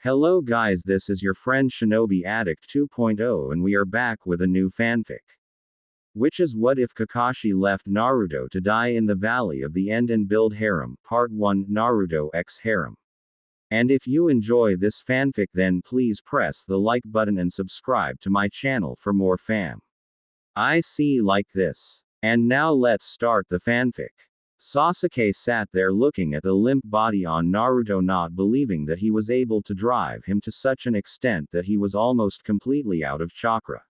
Hello guys, this is your friend Shinobi Addict 2.0 and we are back with a new fanfic. Which is what if Kakashi left Naruto to die in the Valley of the End and build Harem, Part 1 Naruto x Harem. And if you enjoy this fanfic then please press the like button and subscribe to my channel for more fam. I see like this. And now let's start the fanfic. Sasuke sat there looking at the limp body on Naruto, not believing that he was able to drive him to such an extent that he was almost completely out of chakra.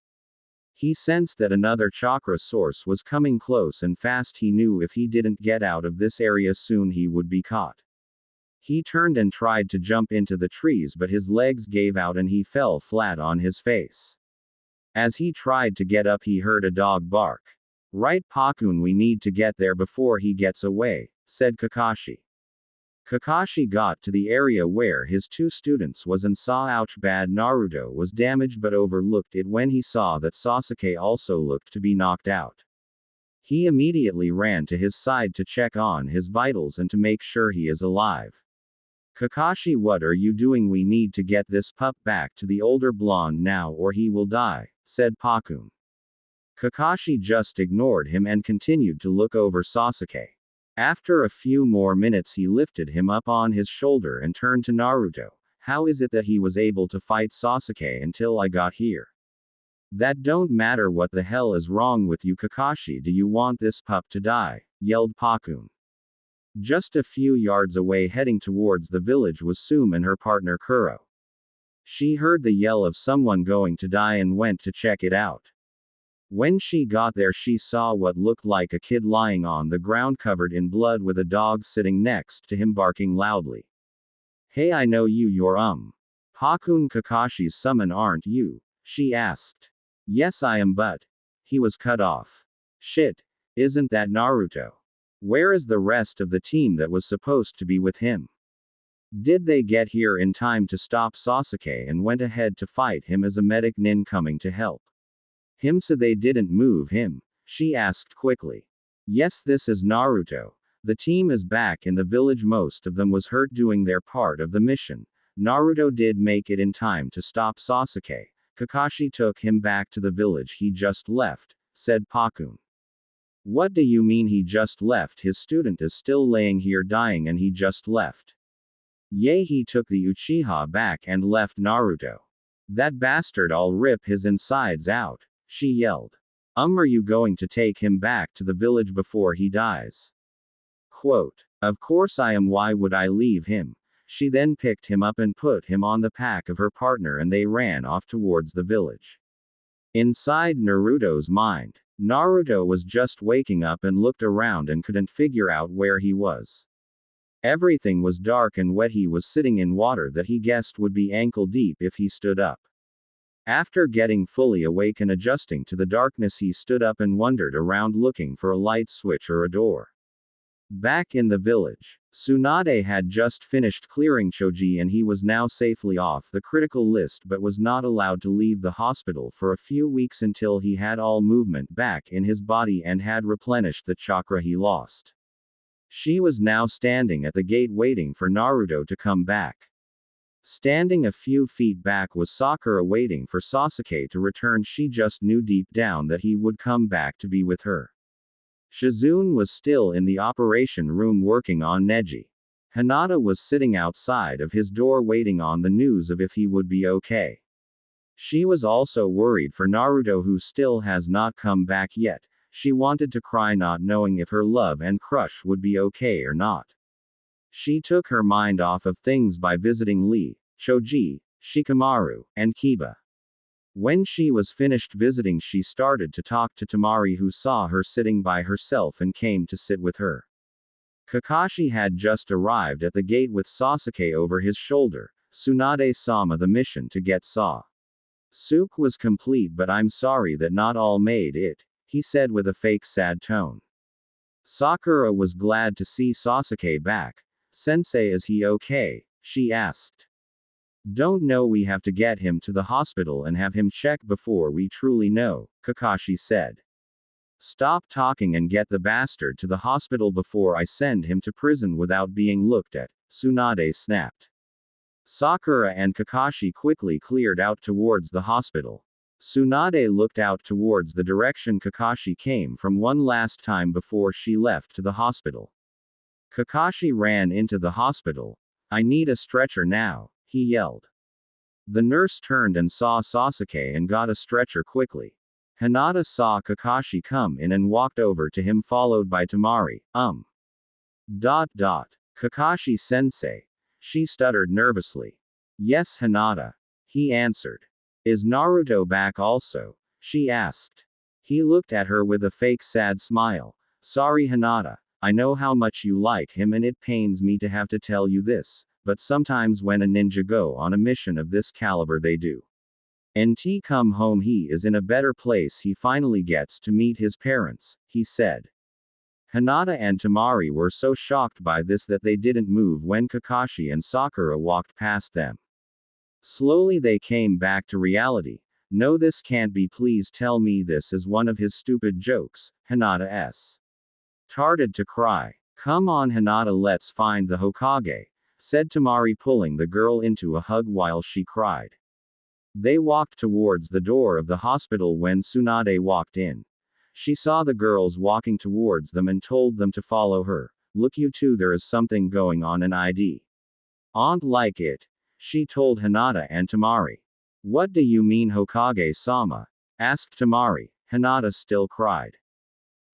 He sensed that another chakra source was coming close and fast. He knew if he didn't get out of this area soon he would be caught. He turned and tried to jump into the trees, but his legs gave out and he fell flat on his face. As he tried to get up he heard a dog bark. "Right, Pakun, we need to get there before he gets away," said Kakashi. Kakashi got to the area where his two students was and saw ouch bad Naruto was damaged, but overlooked it when he saw that Sasuke also looked to be knocked out. He immediately ran to his side to check on his vitals and to make sure he is alive. "Kakashi, what are you doing? We need to get this pup back to the older blonde now or he will die," said Pakun. Kakashi just ignored him and continued to look over Sasuke. After a few more minutes he lifted him up on his shoulder and turned to Naruto. "How is it that he was able to fight Sasuke until I got here?" "That don't matter. What the hell is wrong with you, Kakashi? Do you want this pup to die?" yelled Pakun. Just a few yards away heading towards the village was Sume and her partner Kuro. She heard the yell of someone going to die and went to check it out. When she got there she saw what looked like a kid lying on the ground covered in blood with a dog sitting next to him barking loudly. "Hey, I know you, you're Pakun Kakashi's summon, aren't you?" she asked. "Yes I am, but..." He was cut off. "Shit. Isn't that Naruto? Where is the rest of the team that was supposed to be with him? Did they get here in time to stop Sasuke and went ahead to fight him as a medic nin coming to help him so they didn't move him?" she asked quickly. "Yes, this is Naruto. The team is back in the village. Most of them was hurt doing their part of the mission. Naruto did make it in time to stop Sasuke. Kakashi took him back to the village he just left," said Pakun. "What do you mean he just left? His student is still laying here dying and he just left." "Yay, he took the Uchiha back and left Naruto. That bastard, I'll rip his insides out," she yelled. Are you going to take him back to the village before he dies?" Quote. "Of course I am. Why would I leave him?" She then picked him up and put him on the back of her partner and they ran off towards the village. Inside Naruto's mind, Naruto was just waking up and looked around and couldn't figure out where he was. Everything was dark and wet. He was sitting in water that he guessed would be ankle deep if he stood up. After getting fully awake and adjusting to the darkness he stood up and wandered around looking for a light switch or a door. Back in the village, Tsunade had just finished clearing Choji and he was now safely off the critical list but was not allowed to leave the hospital for a few weeks until he had all movement back in his body and had replenished the chakra he lost. She was now standing at the gate waiting for Naruto to come back. Standing a few feet back was Sakura waiting for Sasuke to return. She just knew deep down that he would come back to be with her. Shizune was still in the operation room working on Neji. Hinata was sitting outside of his door waiting on the news of if he would be okay. She was also worried for Naruto who still has not come back yet. She wanted to cry not knowing if her love and crush would be okay or not. She took her mind off of things by visiting Lee, Choji, Shikamaru, and Kiba. When she was finished visiting she started to talk to Temari who saw her sitting by herself and came to sit with her. Kakashi had just arrived at the gate with Sasuke over his shoulder. Tsunade-sama, the mission to get Sasuke was complete, but I'm sorry that not all made it, he said with a fake sad tone. Sakura was glad to see Sasuke back. "Sensei, is he okay?" she asked. "Don't know, we have to get him to the hospital and have him checked before we truly know," Kakashi said. "Stop talking and get the bastard to the hospital before I send him to prison without being looked at," Tsunade snapped. Sakura and Kakashi quickly cleared out towards the hospital. Tsunade looked out towards the direction Kakashi came from one last time before she left to the hospital. Kakashi ran into the hospital. "I need a stretcher now," he yelled. The nurse turned and saw Sasuke and got a stretcher quickly. Hinata saw Kakashi come in and walked over to him, followed by Temari. Kakashi sensei. She stuttered nervously. "Yes, Hinata," he answered. "Is Naruto back also?" she asked. He looked at her with a fake sad smile. "Sorry, Hinata. I know how much you like him and it pains me to have to tell you this, but sometimes when a ninja go on a mission of this caliber they do. NT come home, he is in a better place, he finally gets to meet his parents," he said. Hinata and Temari were so shocked by this that they didn't move when Kakashi and Sakura walked past them. Slowly they came back to reality. "No, this can't be, please tell me this is one of his stupid jokes," Hinata started to cry. "Come on Hinata, let's find the Hokage," said Temari, pulling the girl into a hug while she cried. They walked towards the door of the hospital when Tsunade walked in. She saw the girls walking towards them and told them to follow her. "Look, you two, there is something going on and I don't like it," she told Hinata and Temari. "What do you mean, Hokage-sama?" asked Temari. Hinata still cried.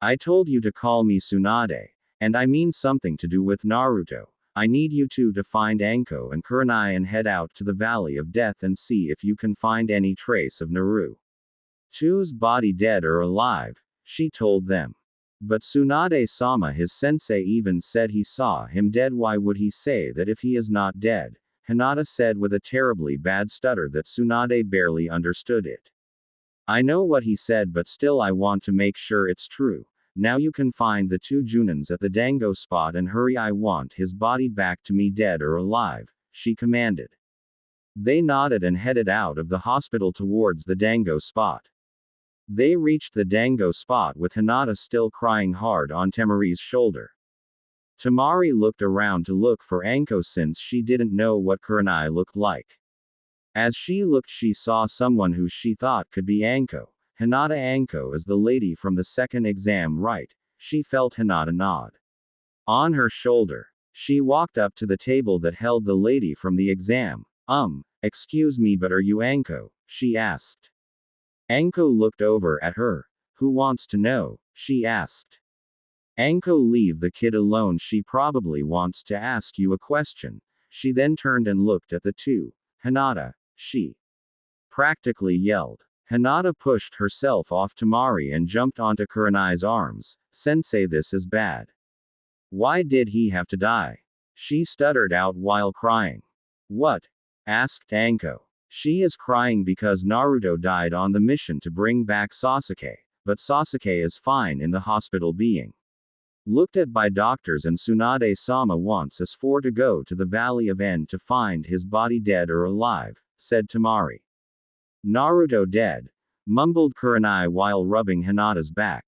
"I told you to call me Tsunade. And I mean something to do with Naruto. I need you two to find Anko and Kurenai and head out to the Valley of Death and see if you can find any trace of Naruto's body, dead or alive," she told them. "But Tsunade-sama, his sensei even said he saw him dead. Why would he say that if he is not dead?" Hinata said with a terribly bad stutter that Tsunade barely understood it. "I know what he said, but still I want to make sure it's true. Now you can find the two Junins at the Dango spot and hurry, I want his body back to me, dead or alive," she commanded. They nodded and headed out of the hospital towards the Dango spot. They reached the Dango spot with Hinata still crying hard on Temari's shoulder. Temari looked around to look for Anko since she didn't know what Kurenai looked like. As she looked, she saw someone who she thought could be Anko. "Hinata, Anko is the lady from the second exam, right?" She felt Hinata nod on her shoulder. She walked up to the table that held the lady from the exam. Excuse me, but are you Anko?" she asked. Anko looked over at her. "Who wants to know?" she asked. "Anko, leave the kid alone, she probably wants to ask you a question." She then turned and looked at the two. "Hinata," she practically yelled. Hinata pushed herself off Temari and jumped onto Kurenai's arms. "Sensei, this is bad. Why did he have to die?" she stuttered out while crying. "What?" asked Anko. "She is crying because Naruto died on the mission to bring back Sasuke, but Sasuke is fine in the hospital being looked at by doctors, and Tsunade-sama wants us four to go to the Valley of End to find his body, dead or alive," said Temari. "Naruto dead?" mumbled Kurenai while rubbing Hinata's back.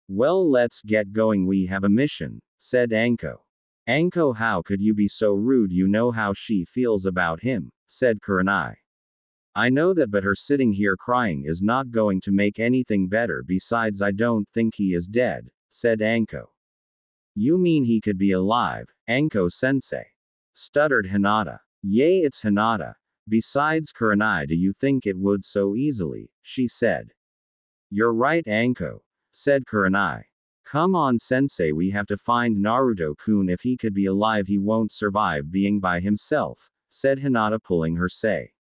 "Well, let's get going, we have a mission," said Anko. "Anko, how could you be so rude? You know how she feels about him," said Kurenai. "I know that, but her sitting here crying is not going to make anything better. Besides, I don't think he is dead," said Anko. "You mean he could be alive, Anko-sensei?" stuttered Hinata. "Yay, it's Hinata. Besides, Kurenai, do you think it would so easily?" she said. "You're right, Anko," said Kurenai. "Come on, sensei, we have to find Naruto-kun. If he could be alive, he won't survive being by himself," said Hinata, pulling her say.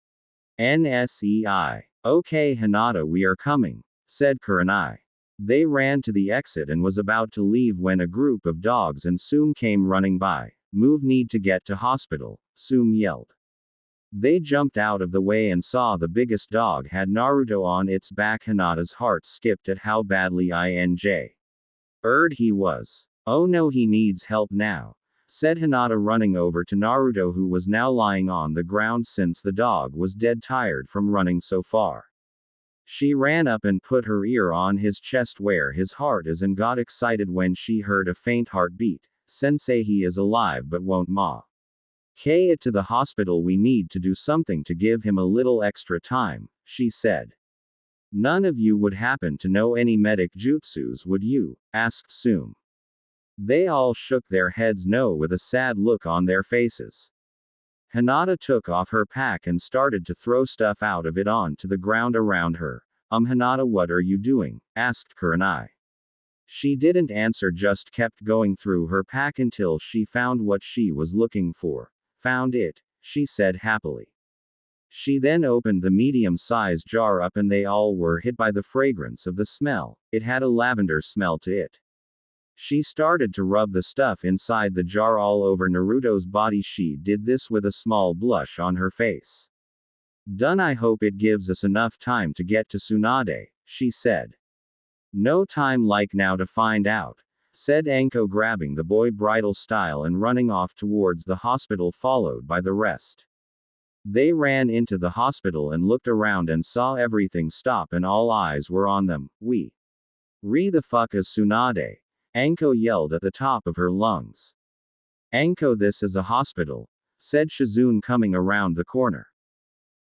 "NSEI. Okay, Hinata, we are coming," said Kurenai. They ran to the exit and was about to leave when a group of dogs and Sum came running by. "Move, need to get to hospital," Sum yelled. They jumped out of the way and saw the biggest dog had Naruto on its back. Hinata's heart skipped at how badly he was. "Oh no, he needs help now," said Hinata, running over to Naruto, who was now lying on the ground since the dog was dead, tired from running so far. She ran up and put her ear on his chest where his heart is and got excited when she heard a faint heartbeat. "Sensei, he is alive but won't ma." It to the hospital, we need to do something to give him a little extra time, she said. None of you would happen to know any medic jutsus, would you? Asked Sume. They all shook their heads no with a sad look on their faces. Hinata took off her pack and started to throw stuff out of it onto the ground around her. Hinata, what are you doing? Asked Kurenai. She didn't answer, just kept going through her pack until she found what she was looking for. Found it, she said happily. She then opened the medium-sized jar up and they all were hit by the fragrance of the smell. It had a lavender smell to it. She started to rub the stuff inside the jar all over Naruto's body. She did this with a small blush on her face. Done. I hope it gives us enough time to get to Tsunade, she said. No time like now to find out, said Anko, grabbing the boy bridal style and running off towards the hospital, followed by the rest. They ran into the hospital and looked around and saw everything stop and all eyes were on them. We. Re the fuck is Tsunade? Anko yelled at the top of her lungs. Anko, this is a hospital, said Shizune, coming around the corner.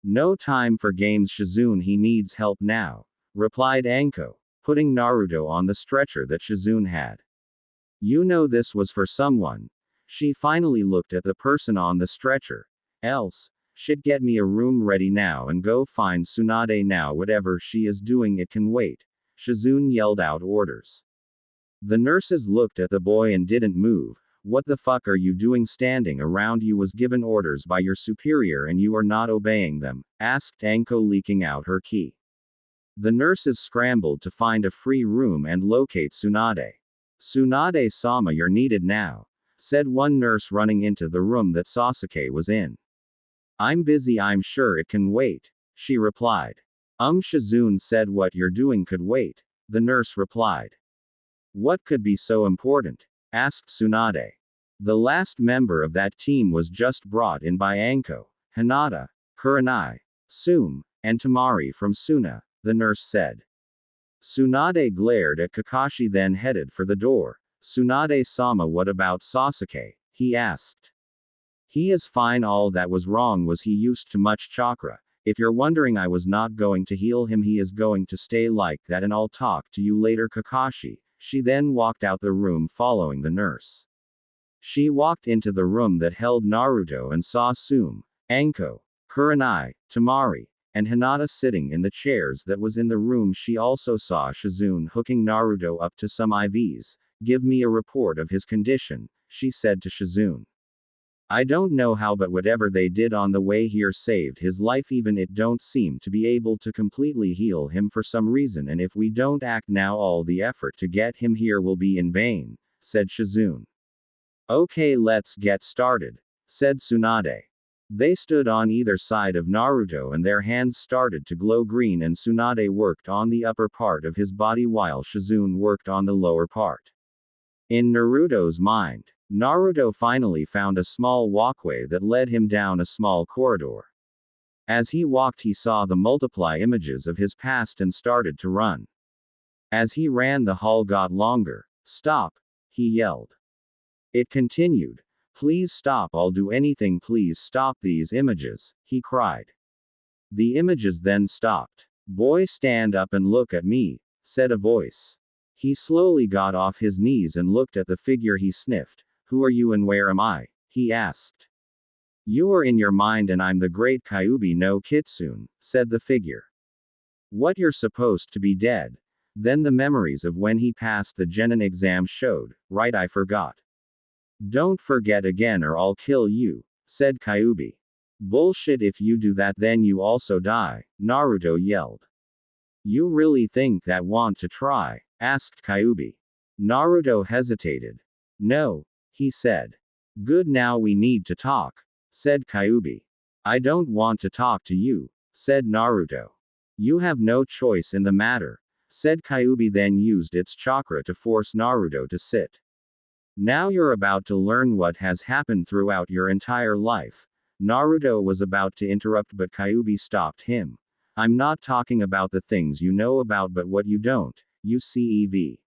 No time for games, Shizune, he needs help now, replied Anko, putting Naruto on the stretcher that Shizune had. You know this was for someone. She finally looked at the person on the stretcher. Else, shit, get me a room ready now and go find Tsunade now. Whatever she is doing, it can wait. Shizune yelled out orders. The nurses looked at the boy and didn't move. What the fuck are you doing standing around? You was given orders by your superior and you are not obeying them, asked Anko, leaking out her key. The nurses scrambled to find a free room and locate Tsunade. Tsunade-sama, you're needed now, said one nurse, running into the room that Sasuke was in. I'm busy, I'm sure it can wait, she replied. Shizune said what you're doing could wait, the nurse replied. What could be so important? Asked Tsunade. The last member of that team was just brought in by Anko, Hinata, Kurenai, Sume, and Temari from Suna, the nurse said. Tsunade glared at Kakashi, then headed for the door. Tsunade-sama, what about Sasuke? He asked. He is fine. All that was wrong was he used too much chakra. If you're wondering, I was not going to heal him. He is going to stay like that and I'll talk to you later, Kakashi. She then walked out the room following the nurse. She walked into the room that held Naruto and saw Sume, Anko, Kurenai, Temari, and Hinata sitting in the chairs that was in the room. She also saw Shizune hooking Naruto up to some IVs. Give me a report of his condition, she said to Shizune. I don't know how, but whatever they did on the way here saved his life. Even it don't seem to be able to completely heal him for some reason, and if we don't act now, all the effort to get him here will be in vain, said Shizune. Okay, let's get started, said Tsunade. They stood on either side of Naruto and their hands started to glow green, and Tsunade worked on the upper part of his body while Shizune worked on the lower part. In Naruto's mind, Naruto finally found a small walkway that led him down a small corridor. As he walked, he saw the multiply images of his past and started to run. As he ran, the hall got longer. Stop, he yelled. It continued. Please stop, I'll do anything, please stop these images, he cried. The images then stopped. Boy, stand up and look at me, said a voice. He slowly got off his knees and looked at the figure. He sniffed. Who are you and where am I? He asked. You are in your mind and I'm the great Kyuubi no Kitsune, said the figure. What, you're supposed to be dead? Then the memories of when he passed the Genin exam showed. Right, I forgot. Don't forget again or I'll kill you, said Kyuubi. Bullshit, if you do that then you also die, Naruto yelled. You really think that? Want to try? Asked Kyuubi. Naruto hesitated. No, he said. Good, now we need to talk, said Kyuubi. I don't want to talk to you, said Naruto. You have no choice in the matter, said Kyuubi, then used its chakra to force Naruto to sit. Now you're about to learn what has happened throughout your entire life. Naruto was about to interrupt, but Kyuubi stopped him. I'm not talking about the things you know about but what you don't, you see.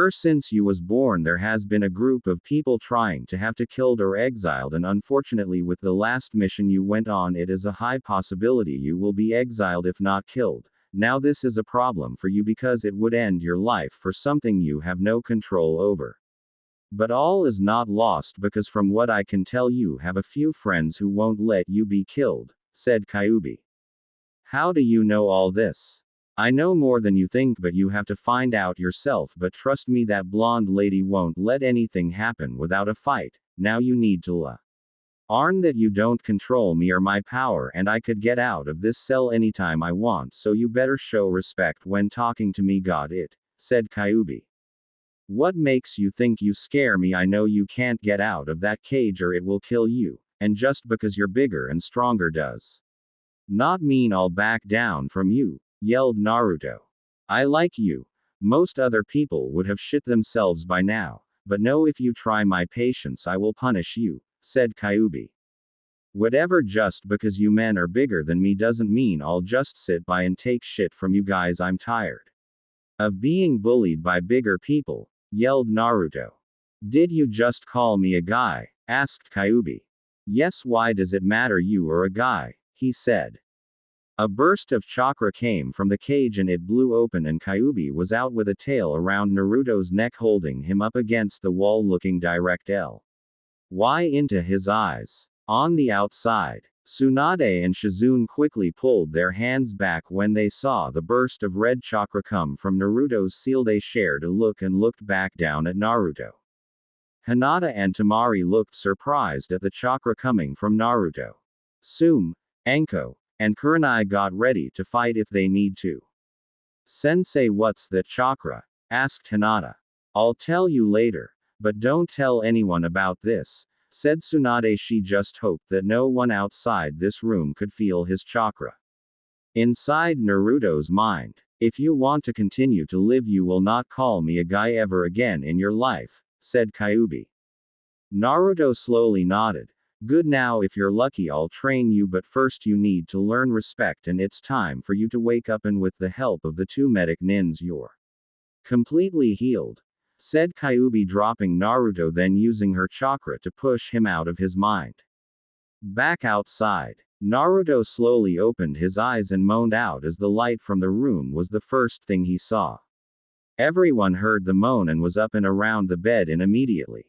Since you was born there has been a group of people trying to have to killed or exiled, and unfortunately with the last mission you went on it is a high possibility you will be exiled if not killed. Now this is a problem for you because it would end your life for something you have no control over. But all is not lost because from what I can tell you have a few friends who won't let you be killed, said Kyubi. How do you know all this? I know more than you think, but you have to find out yourself, but trust me that blonde lady won't let anything happen without a fight. Now you need to learn that you don't control me or my power, and I could get out of this cell anytime I want, so you better show respect when talking to me, got it? Said Kyubi. What makes you think you scare me? I know you can't get out of that cage or it will kill you, and just because you're bigger and stronger does not mean I'll back down from you, yelled Naruto. I like you. Most other people would have shit themselves by now, but no, if you try my patience I will punish you, said Kyubi. Whatever, just because you men are bigger than me doesn't mean I'll just sit by and take shit from you guys. I'm tired of being bullied by bigger people, yelled Naruto. Did you just call me a guy? Asked Kyubi. Yes, why does it matter? You are a guy, he said. A burst of chakra came from the cage and it blew open, and Kyubi was out with a tail around Naruto's neck, holding him up against the wall, looking direct into his eyes. On the outside, Tsunade and Shizune quickly pulled their hands back when they saw the burst of red chakra come from Naruto's seal. They shared a look and looked back down at Naruto. Hinata and Temari looked surprised at the chakra coming from Naruto. Tsume, Anko, and Kurenai got ready to fight if they need to. Sensei, what's that chakra? Asked Hinata. I'll tell you later, but don't tell anyone about this, said Tsunade. She just hoped that no one outside this room could feel his chakra. Inside Naruto's mind, if you want to continue to live you will not call me a guy ever again in your life, said Kyubi. Naruto slowly nodded. Good, now if you're lucky I'll train you, but first you need to learn respect, and it's time for you to wake up, and with the help of the two medic nins you're completely healed, said Kyubi, dropping Naruto, then using her chakra to push him out of his mind. Back outside, Naruto slowly opened his eyes and moaned out as the light from the room was the first thing he saw. Everyone heard the moan and was up and around the bed immediately.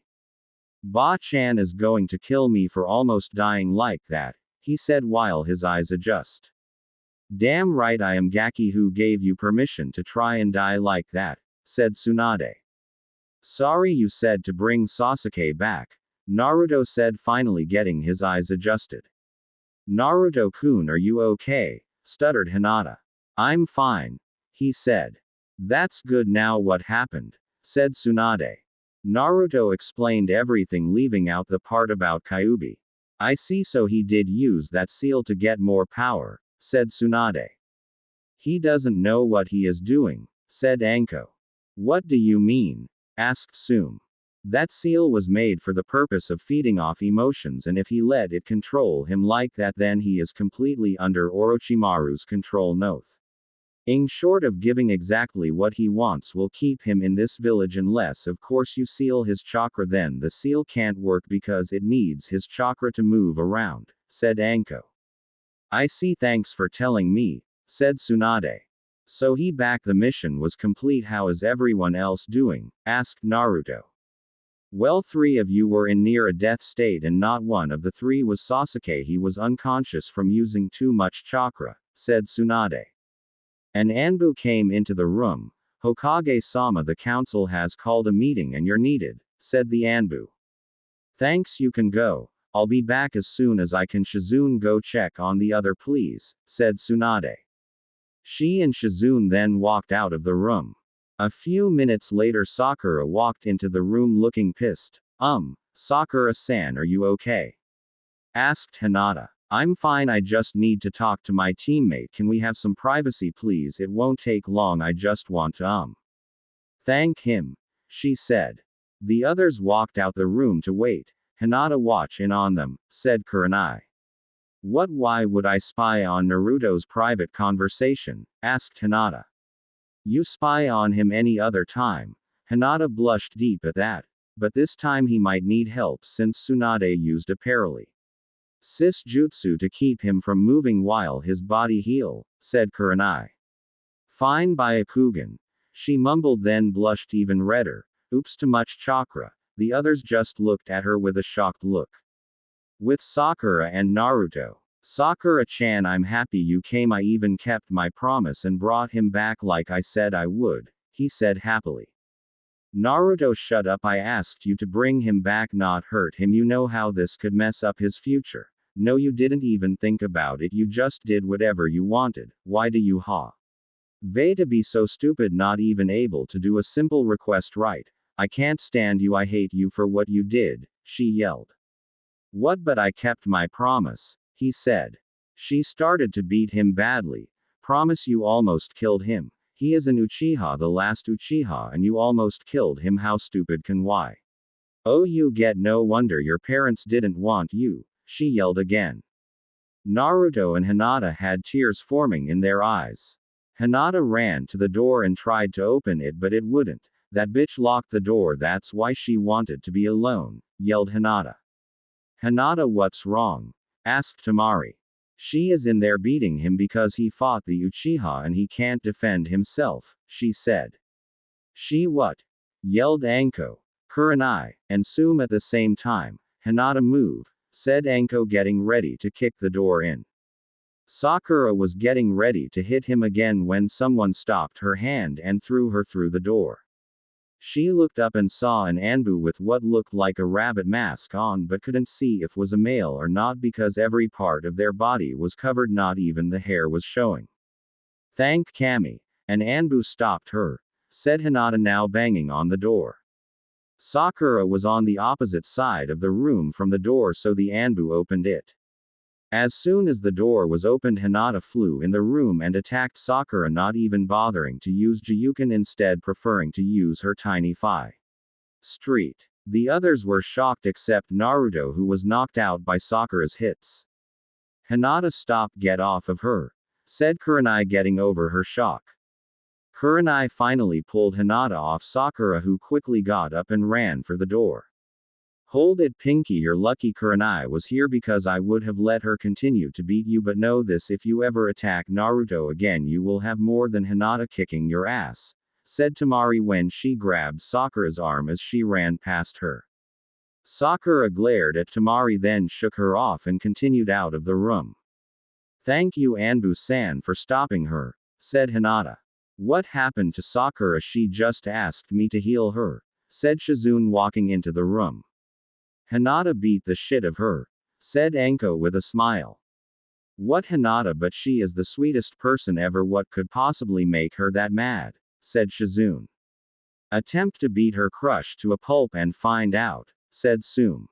Ba-chan is going to kill me for almost dying like that, he said while his eyes adjust. Damn right I am Gaki. Who gave you permission to try and die like that? Said Tsunade. Sorry, you said to bring Sasuke back, Naruto said, finally getting his eyes adjusted. Naruto-kun, are you okay? Stuttered Hinata. I'm fine, he said. That's good. Now what happened? Said Tsunade. Naruto explained everything, leaving out the part about Kyubi. I see, so he did use that seal to get more power, said Tsunade. He doesn't know what he is doing, said Anko. What do you mean? Asked Tsume. That seal was made for the purpose of feeding off emotions, and if he let it control him like that, then he is completely under Orochimaru's control. Nothing short of giving exactly what he wants will keep him in this village, unless of course you seal his chakra. Then the seal can't work because it needs his chakra to move around, said Anko. I see, thanks for telling me, said Tsunade. So he back the mission was complete. How is everyone else doing? Asked Naruto. Well, 3 of you were in near a death state and not one of the 3 was Sasuke. He was unconscious from using too much chakra, said Tsunade. An Anbu came into the room. Hokage-sama, the council has called a meeting and you're needed, said the Anbu. Thanks, you can go. I'll be back as soon as I can. Shizune, go check on the other please, said Tsunade. She and Shizune then walked out of the room. A few minutes later, Sakura walked into the room looking pissed. Sakura-san, are you okay? Asked Hinata. I'm fine, I just need to talk to my teammate. Can we have some privacy please? It won't take long, I just want to thank him, she said. The others walked out the room to wait. Hinata, watch in on them, said Kurenai. What? Why would I spy on Naruto's private conversation? Asked Hinata. You spy on him any other time, Hinata blushed deep at that. But this time he might need help since Tsunade used a parry jutsu to keep him from moving while his body heal, said Kurenai. Fine Byakugan. She mumbled then blushed even redder. Oops, too much chakra. The others just looked at her with a shocked look. With Sakura and Naruto. Sakura-chan, I'm happy you came. I even kept my promise and brought him back like I said I would, he said happily. Naruto, shut up, I asked you to bring him back, not hurt him. You know how this could mess up his future. No, you didn't even think about it, you just did whatever you wanted. Why do you to be so stupid, not even able to do a simple request right? I can't stand you, I hate you for what you did, she yelled. What, but I kept my promise, he said. She started to beat him badly. Promise you almost killed him. He is an Uchiha, the last Uchiha, and you almost killed him. How stupid can why? Oh, you get, no wonder your parents didn't want you, she yelled again. Naruto and Hinata had tears forming in their eyes. Hinata ran to the door and tried to open it, but it wouldn't. That bitch locked the door, that's why she wanted to be alone, yelled Hinata. Hinata, what's wrong? Asked Temari. She is in there beating him because he fought the Uchiha and he can't defend himself, she said. She what? Yelled Anko, Kurenai, and Sum at the same time. Hinata, move, said Anko, getting ready to kick the door in. Sakura was getting ready to hit him again when someone stopped her hand and threw her through the door. She looked up and saw an Anbu with what looked like a rabbit mask on, but couldn't see if was a male or not because every part of their body was covered, not even the hair was showing. Thank Kami. An Anbu stopped her, said Hinata, now banging on the door. Sakura was on the opposite side of the room from the door, so the Anbu opened it. As soon as the door was opened, Hinata flew in the room and attacked Sakura, not even bothering to use Jiyuken, instead preferring to use her tiny street. The others were shocked except Naruto, who was knocked out by Sakura's hits. Hinata, stop, get off of her, said Kurenai, getting over her shock. Kurenai finally pulled Hinata off Sakura, who quickly got up and ran for the door. Hold it, Pinky, you're lucky Kurenai was here because I would have let her continue to beat you, but know this, if you ever attack Naruto again you will have more than Hinata kicking your ass, said Temari when she grabbed Sakura's arm as she ran past her. Sakura glared at Temari, then shook her off and continued out of the room. Thank you Anbu-san for stopping her, said Hinata. What happened to Sakura? She just asked me to heal her, said Shizune, walking into the room. Hinata beat the shit of her, said Anko with a smile. What, Hinata? But she is the sweetest person ever. What could possibly make her that mad, said Shizune. Attempt to beat her crush to a pulp and find out, said Sum.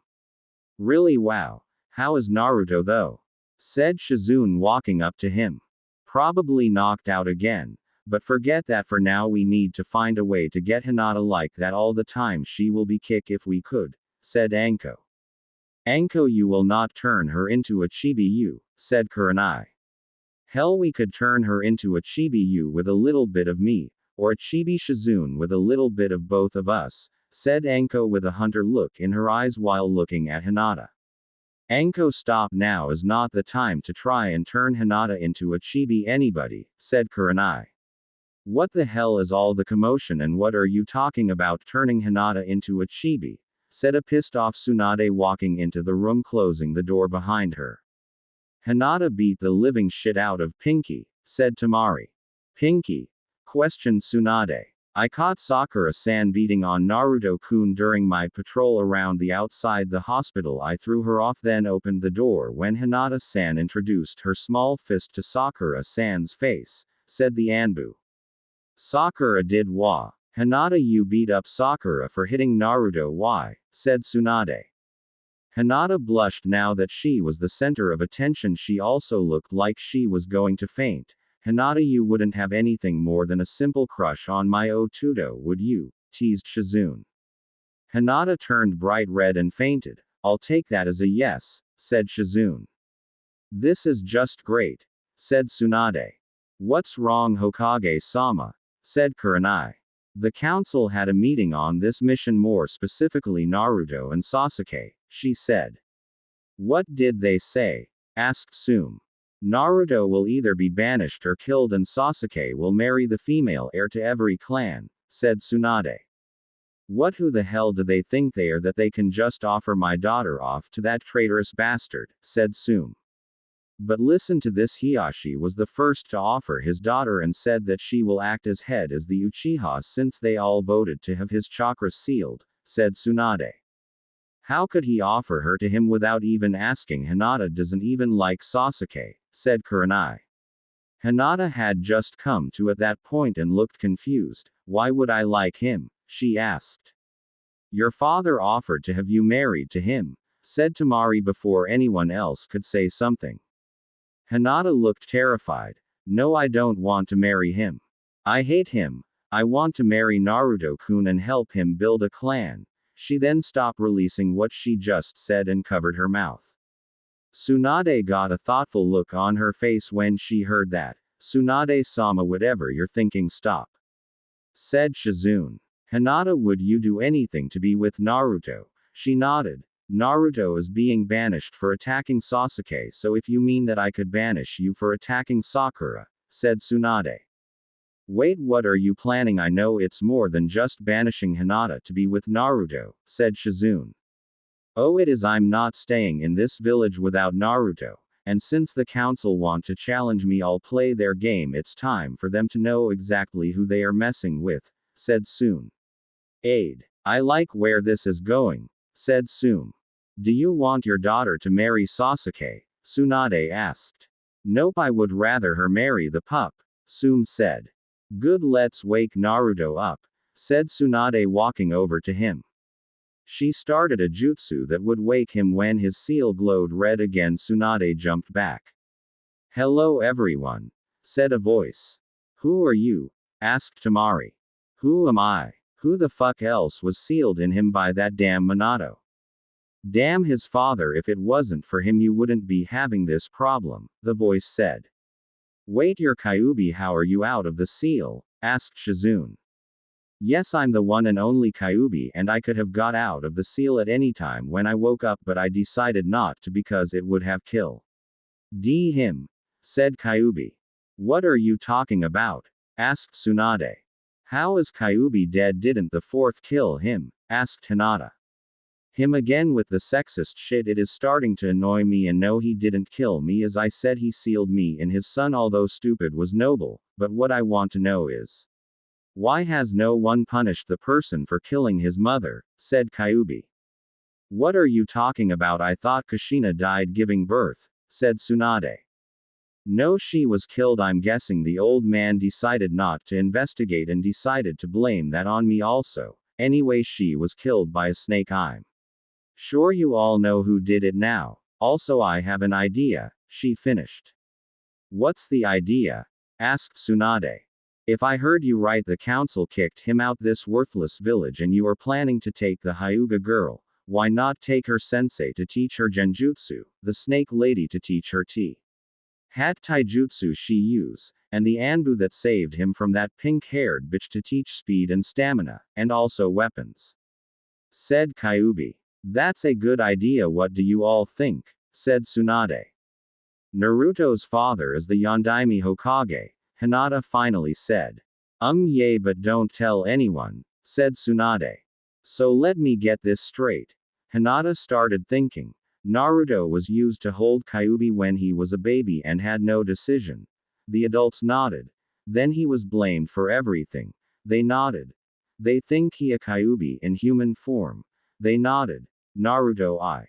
Really? Wow. How is Naruto though? Said Shizune, walking up to him. Probably knocked out again. But forget that for now, we need to find a way to get Hinata like that all the time. She will be kick if we could, said Anko. Anko, you will not turn her into a chibi-yu, said Kurenai. Hell, we could turn her into a chibi-yu with a little bit of me, or a chibi Shizune with a little bit of both of us, said Anko with a hunter look in her eyes while looking at Hinata. Anko, stop, now is not the time to try and turn Hinata into a chibi anybody, said Kurenai. What the hell is all the commotion, and what are you talking about turning Hinata into a chibi? Said a pissed off Tsunade, walking into the room, closing the door behind her. Hinata beat the living shit out of Pinky, said Temari. Pinky? Questioned Tsunade. I caught Sakura-san beating on Naruto-kun during my patrol around the outside the hospital. I threw her off, then opened the door when Hinata-san introduced her small fist to Sakura-san's face, said the Anbu. Sakura did wa. Hinata, you beat up Sakura for hitting Naruto, why? Said Tsunade. Hinata blushed now that she was the center of attention. She also looked like she was going to faint. Hinata, you wouldn't have anything more than a simple crush on my Otuto, would you? Teased Shizune. Hinata turned bright red and fainted. I'll take that as a yes, said Shizune. This is just great, said Tsunade. What's wrong, Hokage-sama? Said Kurenai. The council had a meeting on this mission, more specifically Naruto and Sasuke, she said. What did they say? Asked Sume. Naruto will either be banished or killed and Sasuke will marry the female heir to every clan, said Tsunade. What, who the hell do they think they are that they can just offer my daughter off to that traitorous bastard, said Sume. But listen to this, Hiashi was the first to offer his daughter and said that she will act as head as the Uchihas since they all voted to have his chakra sealed, said Tsunade. How could he offer her to him without even asking? Hinata doesn't even like Sasuke, said Kurenai. Hinata had just come to at that point and looked confused. Why would I like him? She asked. Your father offered to have you married to him, said Temari before anyone else could say something. Hinata looked terrified. No, I don't want to marry him. I hate him. I want to marry Naruto-kun and help him build a clan. She then stopped releasing what she just said and covered her mouth. Tsunade got a thoughtful look on her face when she heard that. Tsunade-sama, whatever you're thinking, stop. Said Shizune. Hinata, would you do anything to be with Naruto? She nodded. Naruto is being banished for attacking Sasuke, so if you mean that I could banish you for attacking Sakura, said Tsunade. Wait, what are you planning? I know it's more than just banishing Hinata to be with Naruto, said Shizune. Oh, it is. I'm not staying in this village without Naruto, and since the council want to challenge me, I'll play their game. It's time for them to know exactly who they are messing with, said Sume. Aid. I like where this is going, said Sume. Do you want your daughter to marry Sasuke? Tsunade asked. Nope, I would rather her marry the pup, Sume said. Good, let's wake Naruto up, said Tsunade, walking over to him. She started a jutsu that would wake him. When his seal glowed red again, Tsunade jumped back. Hello everyone, said a voice. Who are you? Asked Temari. Who am I? Who the fuck else was sealed in him by that damn Minato? Damn his father, if it wasn't for him you wouldn't be having this problem, the voice said. Wait, you're Kyuubi, how are you out of the seal? Asked Shizune. Yes, I'm the one and only Kyuubi, and I could have got out of the seal at any time when I woke up, but I decided not to because it would have killed him, said Kyuubi. What are you talking about? Asked Tsunade. How is Kyuubi dead? Didn't the fourth kill him? Asked Hinata. Him again with the sexist shit. It is starting to annoy me. And no, he didn't kill me. As I said, he sealed me in his son, although stupid was noble, but what I want to know is, why has no one punished the person for killing his mother? Said Kyuubi. What are you talking about? I thought Kushina died giving birth, said Tsunade. No, she was killed. I'm guessing the old man decided not to investigate and decided to blame that on me also. Anyway, she was killed by a snake. I'm sure you all know who did it now. Also, I have an idea, she finished. What's the idea? Asked Tsunade. If I heard you right, the council kicked him out this worthless village and you are planning to take the Hyuga girl. Why not take her sensei to teach her genjutsu, the snake lady to teach her hat taijutsu she use, and the Anbu that saved him from that pink-haired bitch to teach speed and stamina, and also weapons. Said Kyuubi. That's a good idea. What do you all think? Said Tsunade. Naruto's father is the Yondaime Hokage, Hinata finally said. Yay, but don't tell anyone, said Tsunade. So let me get this straight. Hinata started thinking. Naruto was used to hold Kyuubi when he was a baby and had no decision. The adults nodded. Then he was blamed for everything. They nodded. They think he a Kyuubi in human form. They nodded. Naruto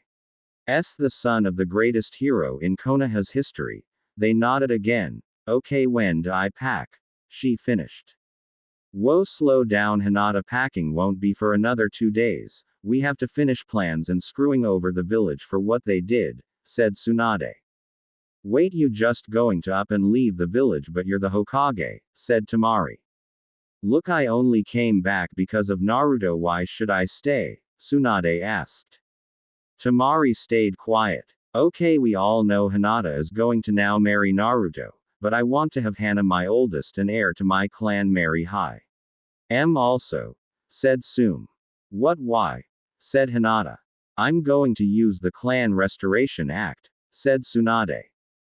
is the son of the greatest hero in Konoha's history. They nodded again. Okay, when do I pack? She finished. Whoa, slow down, Hinata. Packing won't be for another 2 days. We have to finish plans and screwing over the village for what they did, said Tsunade. Wait, you just going to up and leave the village, but you're the Hokage, said Temari. Look, I only came back because of Naruto. Why should I stay? Tsunade asked. Temari stayed quiet. Okay, we all know Hinata is going to now marry Naruto, but I want to have Hana, my oldest and heir to my clan, marry Hai. Also, said Sum. What why? Said Hinata. I'm going to use the Clan Restoration Act, said Tsunade.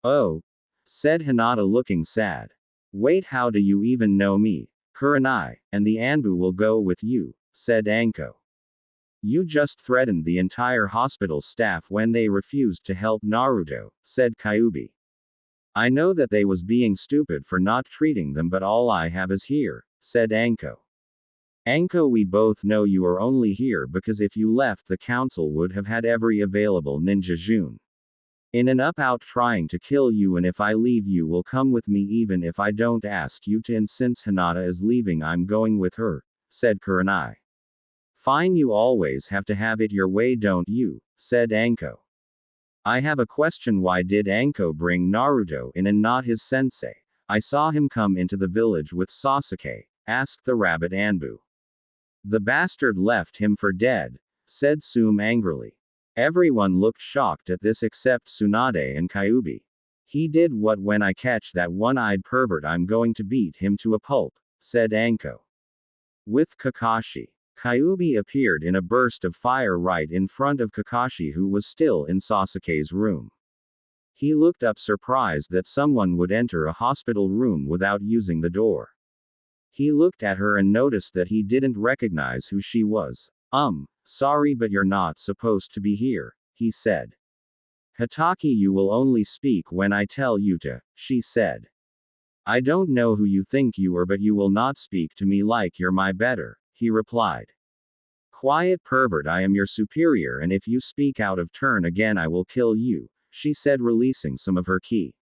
Oh, said Hinata looking sad. Wait, how do you even know me? Kurenai, and the Anbu will go with you, said Anko. You just threatened the entire hospital staff when they refused to help Naruto, said Kyubi. I know that they was being stupid for not treating them, but all I have is here, said Anko. Anko, we both know you are only here because if you left, the council would have had every available ninja Jun in and up out trying to kill you, and if I leave, you will come with me even if I don't ask you to, and since Hinata is leaving, I'm going with her, said Kurenai. Fine, you always have to have it your way, don't you, said Anko. I have a question, why did Anko bring Naruto in and not his sensei? I saw him come into the village with Sasuke, asked the rabbit Anbu. The bastard left him for dead, said Sum angrily. Everyone looked shocked at this except Tsunade and Kyubi. He did what? When I catch that one-eyed pervert, I'm going to beat him to a pulp, said Anko. With Kakashi. Kyubi appeared in a burst of fire right in front of Kakashi, who was still in Sasuke's room. He looked up surprised that someone would enter a hospital room without using the door. He looked at her and noticed that he didn't recognize who she was. Sorry, but you're not supposed to be here, he said. Hitaki, you will only speak when I tell you to, she said. I don't know who you think you are, but you will not speak to me like you're my better, he replied. Quiet pervert, I am your superior, and if you speak out of turn again, I will kill you, she said, releasing some of her ki.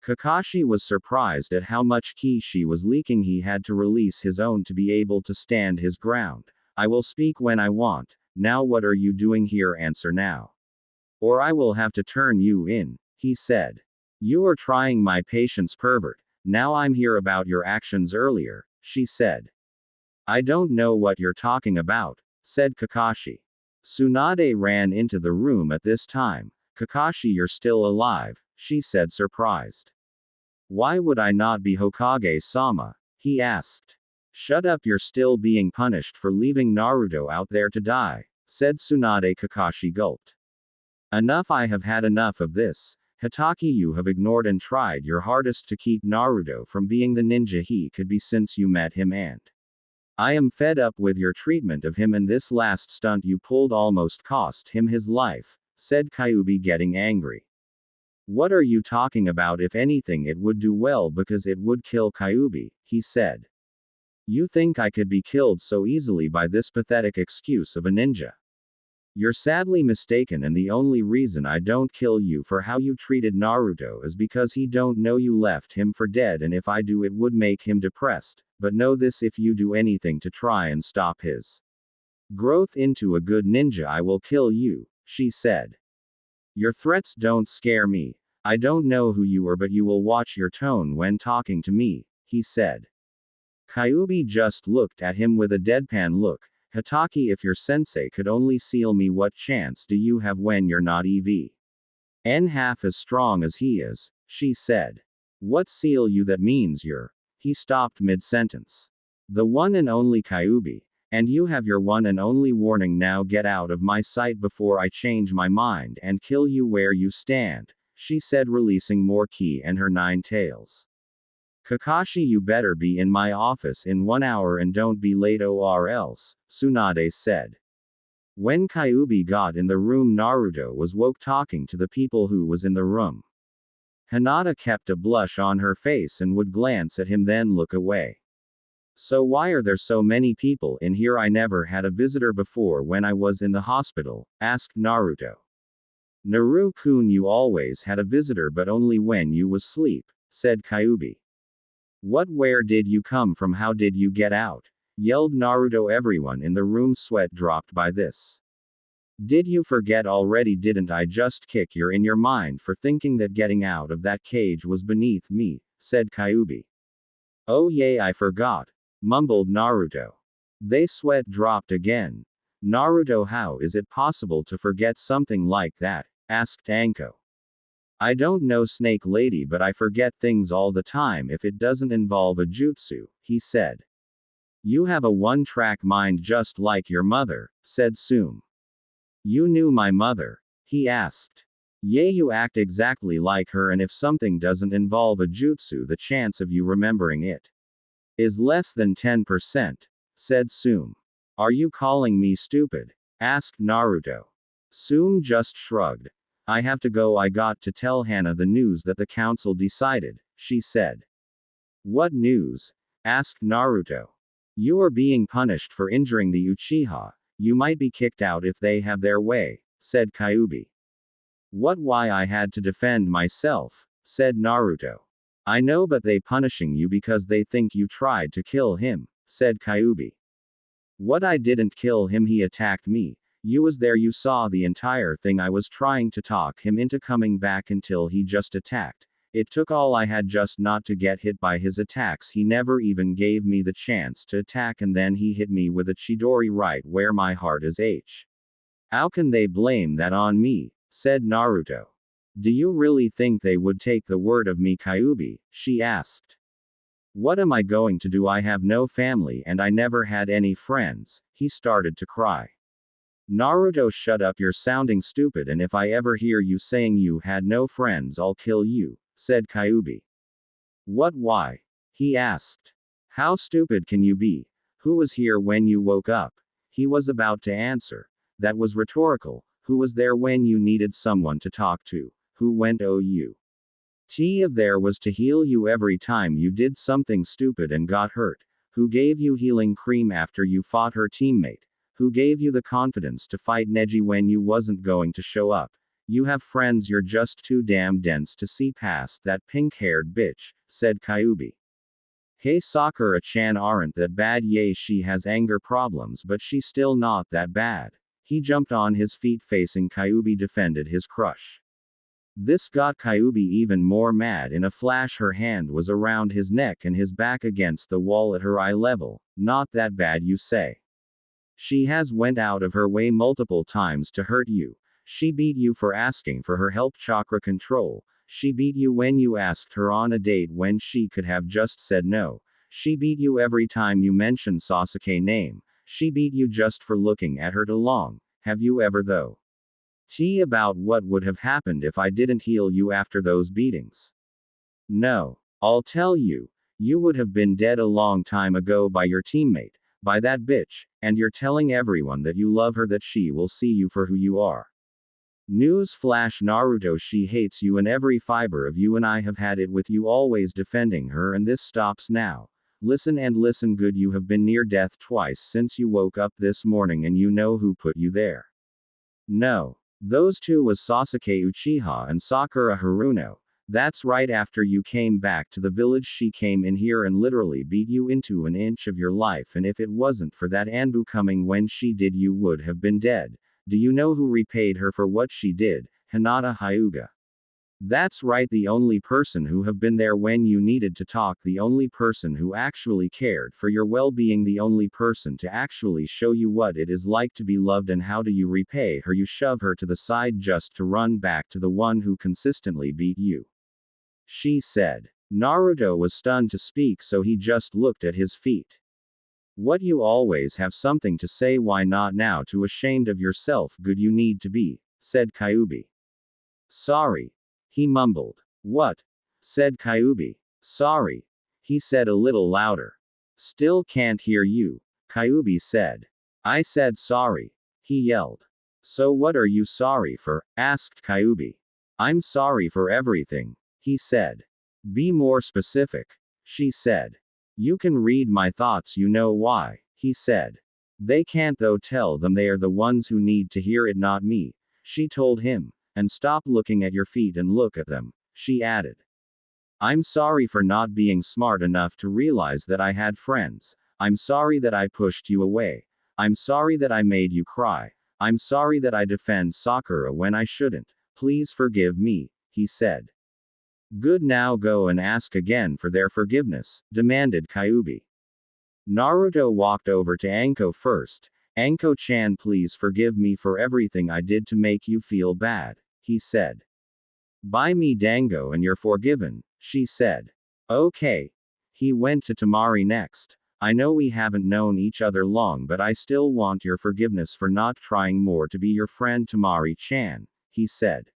Kakashi was surprised at how much ki she was leaking. He had to release his own to be able to stand his ground. I will speak when I want. Now what are you doing here? Answer now, or I will have to turn you in, he said. You are trying my patience, pervert. Now I'm here about your actions earlier, she said. I don't know what you're talking about, said Kakashi. Tsunade ran into the room at this time. Kakashi, you're still alive, she said, surprised. Why would I not be Hokage-sama? He asked. Shut up, you're still being punished for leaving Naruto out there to die, said Tsunade. Kakashi gulped. Enough, I have had enough of this. Hitaki, you have ignored and tried your hardest to keep Naruto from being the ninja he could be since you met him, and I am fed up with your treatment of him, and this last stunt you pulled almost cost him his life, said Kyubi, getting angry. What are you talking about? If anything, it would do well because it would kill Kyubi, he said. You think I could be killed so easily by this pathetic excuse of a ninja? You're sadly mistaken, and the only reason I don't kill you for how you treated Naruto is because he don't know you left him for dead, and if I do, it would make him depressed. But know this, if you do anything to try and stop his growth into a good ninja, I will kill you, she said. Your threats don't scare me. I don't know who you are, but you will watch your tone when talking to me, he said. Kyubi just looked at him with a deadpan look. Hitaki, if your sensei could only seal me, what chance do you have when you're not even half as strong as he is, she said. What seal you? That means you're. He stopped mid-sentence. The one and only Kyubi. And you have your one and only warning. Now get out of my sight before I change my mind and kill you where you stand, she said, releasing more ki and her 9 tails. Kakashi, you better be in my office in 1 hour and don't be late or else, Tsunade said. When Kyubi got in the room, Naruto was woke talking to the people who was in the room. Hinata kept a blush on her face and would glance at him then look away. So why are there so many people in here? I never had a visitor before when I was in the hospital, asked Naruto. Naru-kun, you always had a visitor, but only when you was asleep, said Kyubi. What? Where did you come from? How did you get out? Yelled Naruto. Everyone in the room sweat dropped by this. Did you forget already? Didn't I just kick you in your mind for thinking that getting out of that cage was beneath me, said Kyubi. Oh yeah, I forgot, mumbled Naruto. They sweat dropped again. Naruto, how is it possible to forget something like that? Asked Anko. I don't know, Snake Lady, but I forget things all the time if it doesn't involve a jutsu, he said. You have a one-track mind just like your mother, said Sume. You knew my mother? He asked. Yeah, you act exactly like her, and if something doesn't involve a jutsu, the chance of you remembering it is less than 10%, said Sume. Are you calling me stupid? Asked Naruto. Sume just shrugged. I have to go. I got to tell Hana the news that the council decided, she said. What news? Asked Naruto. You are being punished for injuring the Uchiha. You might be kicked out if they have their way, said Kyuubi. What? Why I had to defend myself, said Naruto. I know, but they punishing you because they think you tried to kill him, said Kyuubi. What? I didn't kill him, he attacked me. You was there, you saw the entire thing. I was trying to talk him into coming back until he just attacked. It took all I had just not to get hit by his attacks. He never even gave me the chance to attack, and then he hit me with a Chidori right where my heart is. How can they blame that on me? Said Naruto. Do you really think they would take the word of me, Kyuubi? She asked. What am I going to do? I have no family and I never had any friends. He started to cry. Naruto, shut up, you're sounding stupid, and if I ever hear you saying you had no friends, I'll kill you, said Kyuubi. What? Why? He asked. How stupid can you be? Who was here when you woke up? He was about to answer. That was rhetorical. Who was there when you needed someone to talk to? Who went you? If there was to heal you every time you did something stupid and got hurt? Who gave you healing cream after you fought her teammate? Who gave you the confidence to fight Neji when you wasn't going to show up? You have friends, you're just too damn dense to see past that pink-haired bitch, said Kyuubi. Hey, Sakura-chan aren't that bad. Yay, she has anger problems, but she's still not that bad. He jumped on his feet facing Kyuubi, defended his crush. This got Kyuubi even more mad. In a flash, her hand was around his neck and his back against the wall at her eye level. Not that bad, you say? She has went out of her way multiple times to hurt you. She beat you for asking for her help chakra control. She beat you when you asked her on a date when she could have just said no. She beat you every time you mentioned Sasuke name. She beat you just for looking at her too long. Have you ever though? About what would have happened if I didn't heal you after those beatings? No. I'll tell you. You would have been dead a long time ago by your teammate, by that bitch, and you're telling everyone that you love her, that she will see you for who you are. News flash, Naruto, she hates you in every fiber of you, and I have had it with you always defending her, and this stops now. Listen and listen good, you have been near death twice since you woke up this morning, and you know who put you there. No. Those two was Sasuke Uchiha and Sakura Haruno. That's right, after you came back to the village she came in here and literally beat you into an inch of your life, and if it wasn't for that Anbu coming when she did, you would have been dead. Do you know who repaid her for what she did? Hinata Hyuga. That's right, the only person who have been there when you needed to talk, the only person who actually cared for your well-being, the only person to actually show you what it is like to be loved. And how do you repay her? You shove her to the side just to run back to the one who consistently beat you. She said. Naruto was stunned to speak, so he just looked at his feet. What, you always have something to say, why not now? Too ashamed of yourself? Good you need to be, said Kyuubi. Sorry. He mumbled. What? Said Kyuubi. Sorry. He said a little louder. Still can't hear you, Kyuubi said. I said sorry. He yelled. So what are you sorry for? Asked Kyuubi. I'm sorry for everything, he said. Be more specific, she said. You can read my thoughts, you know why, he said. They can't though, tell them they are the ones who need to hear it, not me, she told him. And stop looking at your feet and look at them, she added. I'm sorry for not being smart enough to realize that I had friends. I'm sorry that I pushed you away. I'm sorry that I made you cry. I'm sorry that I defend Sakura when I shouldn't. Please forgive me, he said. Good, now go and ask again for their forgiveness, demanded Kyuubi. Naruto walked over to Anko first. Anko-chan, please forgive me for everything I did to make you feel bad, he said. Buy me dango and you're forgiven, she said. Okay. He went to Tamari next. I know we haven't known each other long, but I still want your forgiveness for not trying more to be your friend Tamari-chan, he said.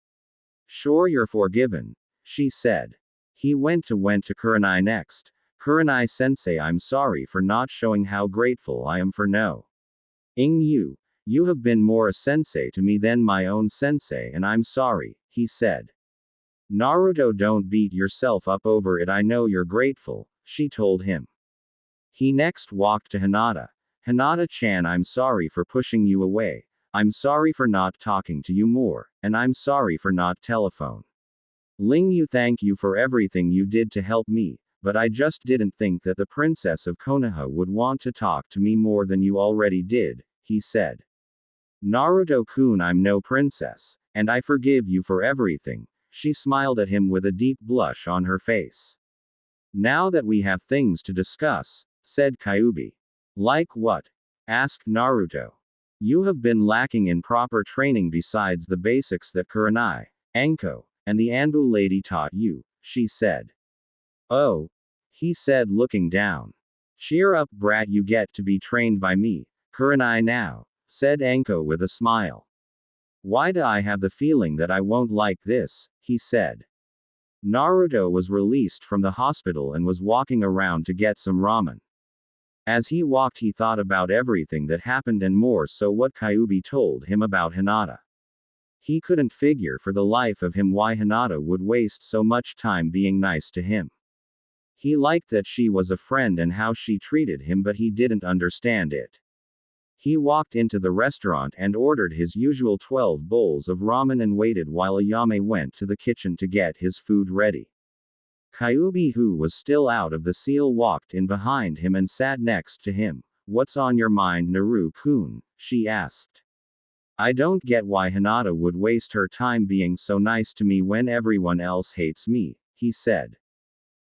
Sure, you're forgiven, she said. He went to Kurenai next. Kurenai-sensei, I'm sorry for not showing how grateful I am for no. You have been more a sensei to me than my own sensei, and I'm sorry, he said. Naruto, don't beat yourself up over it, I know you're grateful, she told him. He next walked to Hinata. Hinata-chan, I'm sorry for pushing you away. I'm sorry for not talking to you more, and I'm sorry for not telephone. Ling, thank you for everything you did to help me, but I just didn't think that the princess of Konoha would want to talk to me more than you already did, he said. Naruto-kun, I'm no princess, and I forgive you for everything, she smiled at him with a deep blush on her face. Now that we have things to discuss, said Kyuubi. Like what? Asked Naruto. You have been lacking in proper training besides the basics that Kurenai, Anko, and the Anbu lady taught you, she said. Oh, he said, looking down. Cheer up, brat, you get to be trained by me, Kurenai now, said Anko with a smile. Why do I have the feeling that I won't like this, he said. Naruto was released from the hospital and was walking around to get some ramen. As he walked, he thought about everything that happened and more so what Kyuubi told him about Hinata. He couldn't figure for the life of him why Hinata would waste so much time being nice to him. He liked that she was a friend and how she treated him, but he didn't understand it. He walked into the restaurant and ordered his usual 12 bowls of ramen and waited while Ayame went to the kitchen to get his food ready. Kyuubi, who was still out of the seal, walked in behind him and sat next to him. What's on your mind, Naru-kun? She asked. I don't get why Hinata would waste her time being so nice to me when everyone else hates me, he said.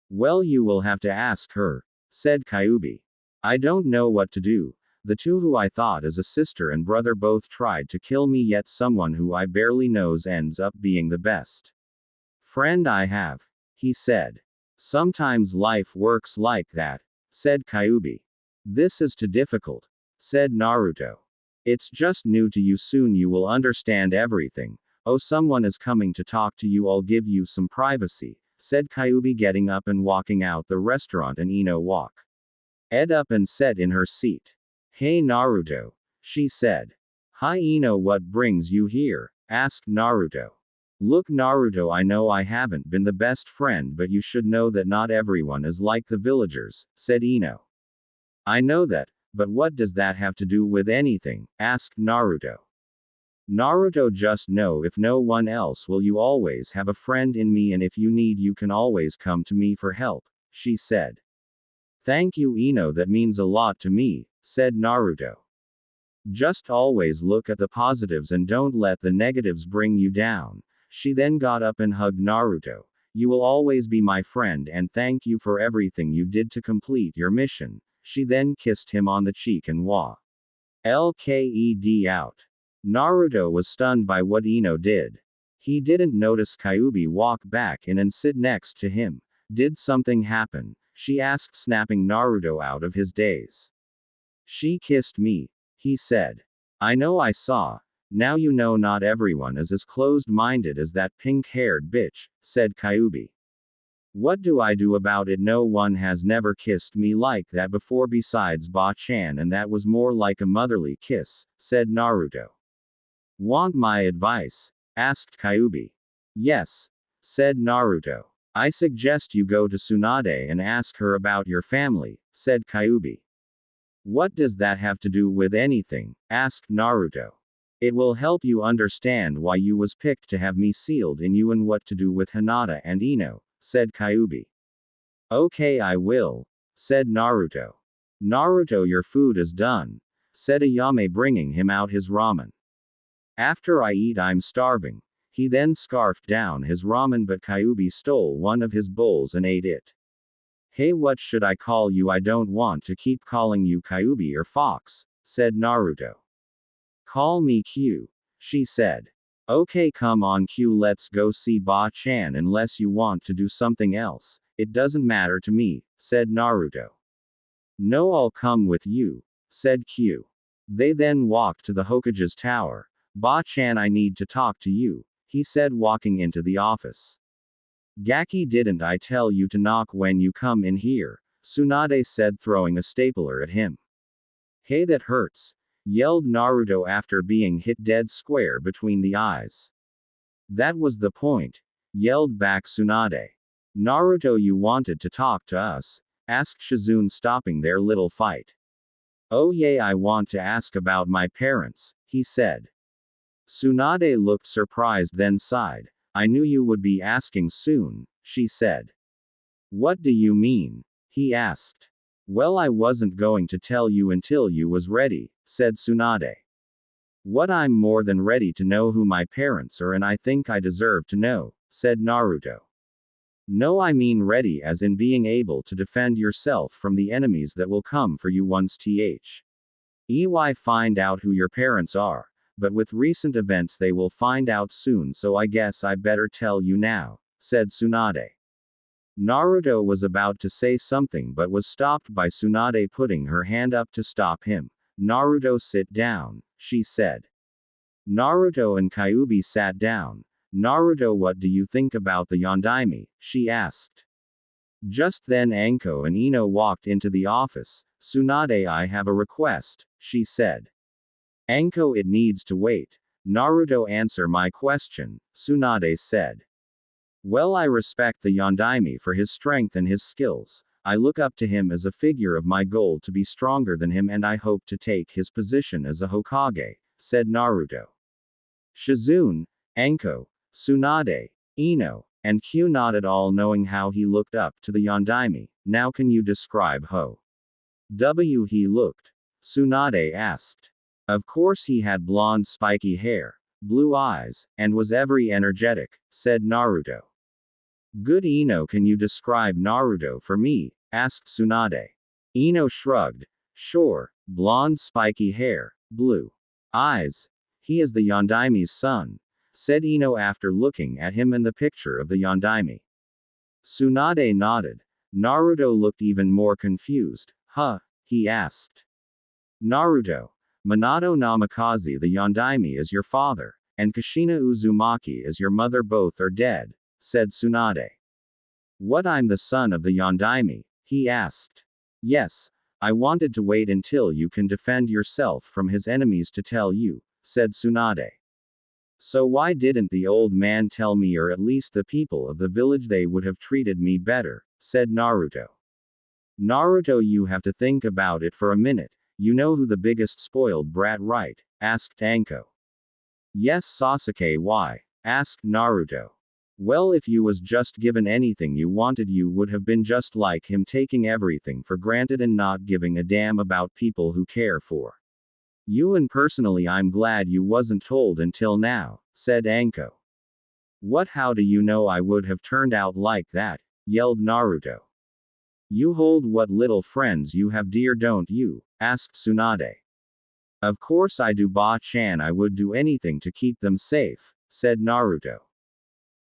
Well, you will have to ask her, said Kyuubi. I don't know what to do. The two who I thought as a sister and brother both tried to kill me, yet someone who I barely knows ends up being the best friend I have, he said. Sometimes life works like that, said Kyuubi. This is too difficult, said Naruto. It's just new to you, soon you will understand everything. Oh, someone is coming to talk to you, I'll give you some privacy, said Kyuubi, getting up and walking out the restaurant, and Ino walked up and sat in her seat. Hey Naruto, she said. Hi Ino, what brings you here? Asked Naruto. Look Naruto, I know I haven't been the best friend, but you should know that not everyone is like the villagers, said Ino. I know that, but what does that have to do with anything? Asked Naruto. Naruto, just know if no one else will, you always have a friend in me, and if you need, you can always come to me for help, she said. Thank you Ino, that means a lot to me, said Naruto. Just always look at the positives and don't let the negatives bring you down. She then got up and hugged Naruto. You will always be my friend, and thank you for everything you did to complete your mission. She then kissed him on the cheek and walked out. Naruto was stunned by what Ino did. He didn't notice Kyuubi walk back in and sit next to him. Did something happen? She asked, snapping Naruto out of his daze. She kissed me, he said. I know, I saw. Now you know not everyone is as closed-minded as that pink-haired bitch, said Kyuubi. What do I do about it? No one has never kissed me like that before besides Ba-chan, and that was more like a motherly kiss, said Naruto. Want my advice? Asked Kyuubi. Yes, said Naruto. I suggest you go to Tsunade and ask her about your family, said Kyuubi. What does that have to do with anything? Asked Naruto. It will help you understand why you was picked to have me sealed in you and what to do with Hinata and Ino, said Kyuubi. Okay, I will, said Naruto. Naruto, your food is done, said Ayame, bringing him out his ramen. After I eat, I'm starving. He then scarfed down his ramen, but Kyuubi stole one of his bowls and ate it. Hey, what should I call you? I don't want to keep calling you Kyuubi or Fox, said Naruto. Call me Q, she said. Okay, come on Q, let's go see Ba-chan unless you want to do something else. It doesn't matter to me, said Naruto. No, I'll come with you, said Q. They then walked to the Hokage's tower. Ba-chan, I need to talk to you, he said, walking into the office. Gaki, didn't I tell you to knock when you come in here? Tsunade said, throwing a stapler at him. Hey, that hurts, yelled Naruto after being hit dead square between the eyes. That was the point, yelled back Tsunade. Naruto, you wanted to talk to us? Asked Shizune, stopping their little fight. Oh yeah, I want to ask about my parents, he said. Tsunade looked surprised then sighed. I knew you would be asking soon, she said. What do you mean? He asked. Well, I wasn't going to tell you until you was ready, said Tsunade. What, I'm more than ready to know who my parents are, and I think I deserve to know, said Naruto. No, I mean ready as in being able to defend yourself from the enemies that will come for you once EY find out who your parents are, but with recent events they will find out soon, so I guess I better tell you now, said Tsunade. Naruto was about to say something but was stopped by Tsunade putting her hand up to stop him. Naruto, sit down, she said. Naruto and Kyuubi sat down. Naruto, what do you think about the Yondaime? She asked. Just then Anko and Ino walked into the office. Tsunade, I have a request, she said. Anko, it needs to wait. Naruto, answer my question, Tsunade said. Well, I respect the Yondaime for his strength and his skills. I look up to him as a figure of my goal to be stronger than him, and I hope to take his position as a Hokage, said Naruto. Shizune, Anko, Tsunade, Ino, and Q nodded, all knowing how he looked up to the Yondaime. Now can you describe he looked? Tsunade asked. Of course, he had blonde spiky hair, blue eyes, and was very energetic, said Naruto. Good. Ino, can you describe Naruto for me? Asked Tsunade. Ino shrugged. Sure, blonde spiky hair, blue eyes. He is the Yondaime's son, said Ino after looking at him and the picture of the Yondaime. Tsunade nodded. Naruto looked even more confused. Huh? He asked. Naruto. Minato Namikaze the Yondaime is your father, and Kushina Uzumaki is your mother, both are dead, said Tsunade. What, I'm the son of the Yondaime? He asked. Yes, I wanted to wait until you can defend yourself from his enemies to tell you, said Tsunade. So why didn't the old man tell me, or at least the people of the village? They would have treated me better, said Naruto. Naruto, you have to think about it for a minute. You know who the biggest spoiled brat, right? Asked Anko. Yes, Sasuke. Why? Asked Naruto. Well, if you was just given anything you wanted, you would have been just like him, taking everything for granted and not giving a damn about people who care for you. And personally, I'm glad you wasn't told until now, said Anko. What, how do you know I would have turned out like that? Yelled Naruto. You hold what little friends you have, dear, don't you? Asked Tsunade. Of course I do, Ba-chan, I would do anything to keep them safe, said Naruto.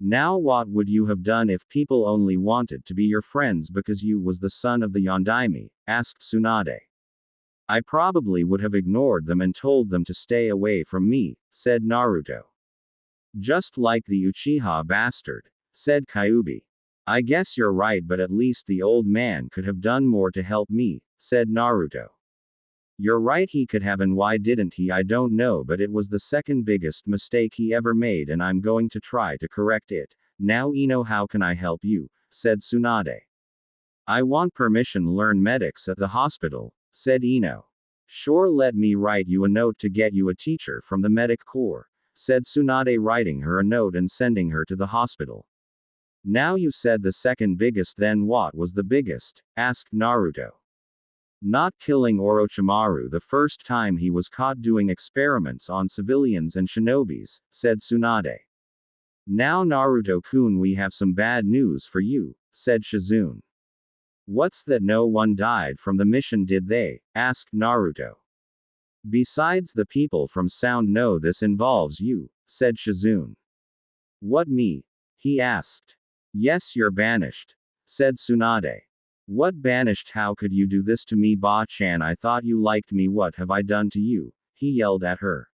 Now what would you have done if people only wanted to be your friends because you was the son of the Yondaime? Asked Tsunade. I probably would have ignored them and told them to stay away from me, said Naruto. Just like the Uchiha bastard, said Kyuubi. I guess you're right, but at least the old man could have done more to help me, said Naruto. You're right, he could have, and why didn't he? I don't know, but it was the second biggest mistake he ever made, and I'm going to try to correct it. Now, Ino, how can I help you? Said Tsunade. I want permission to learn medics at the hospital, said Ino. Sure, let me write you a note to get you a teacher from the medic corps, said Tsunade, writing her a note and sending her to the hospital. Now you said the second biggest, then what was the biggest? Asked Naruto. Not killing Orochimaru the first time he was caught doing experiments on civilians and shinobis, said Tsunade. Now Naruto-kun, we have some bad news for you, said Shizune. What's that? No one died from the mission, did they? Asked Naruto. Besides, the people from Sound know this involves you, said Shizune. What, me? He asked. Yes, you're banished, said Tsunade. What banished? How could you do this to me, Ba-chan? I thought you liked me. What have I done to you? He yelled at her.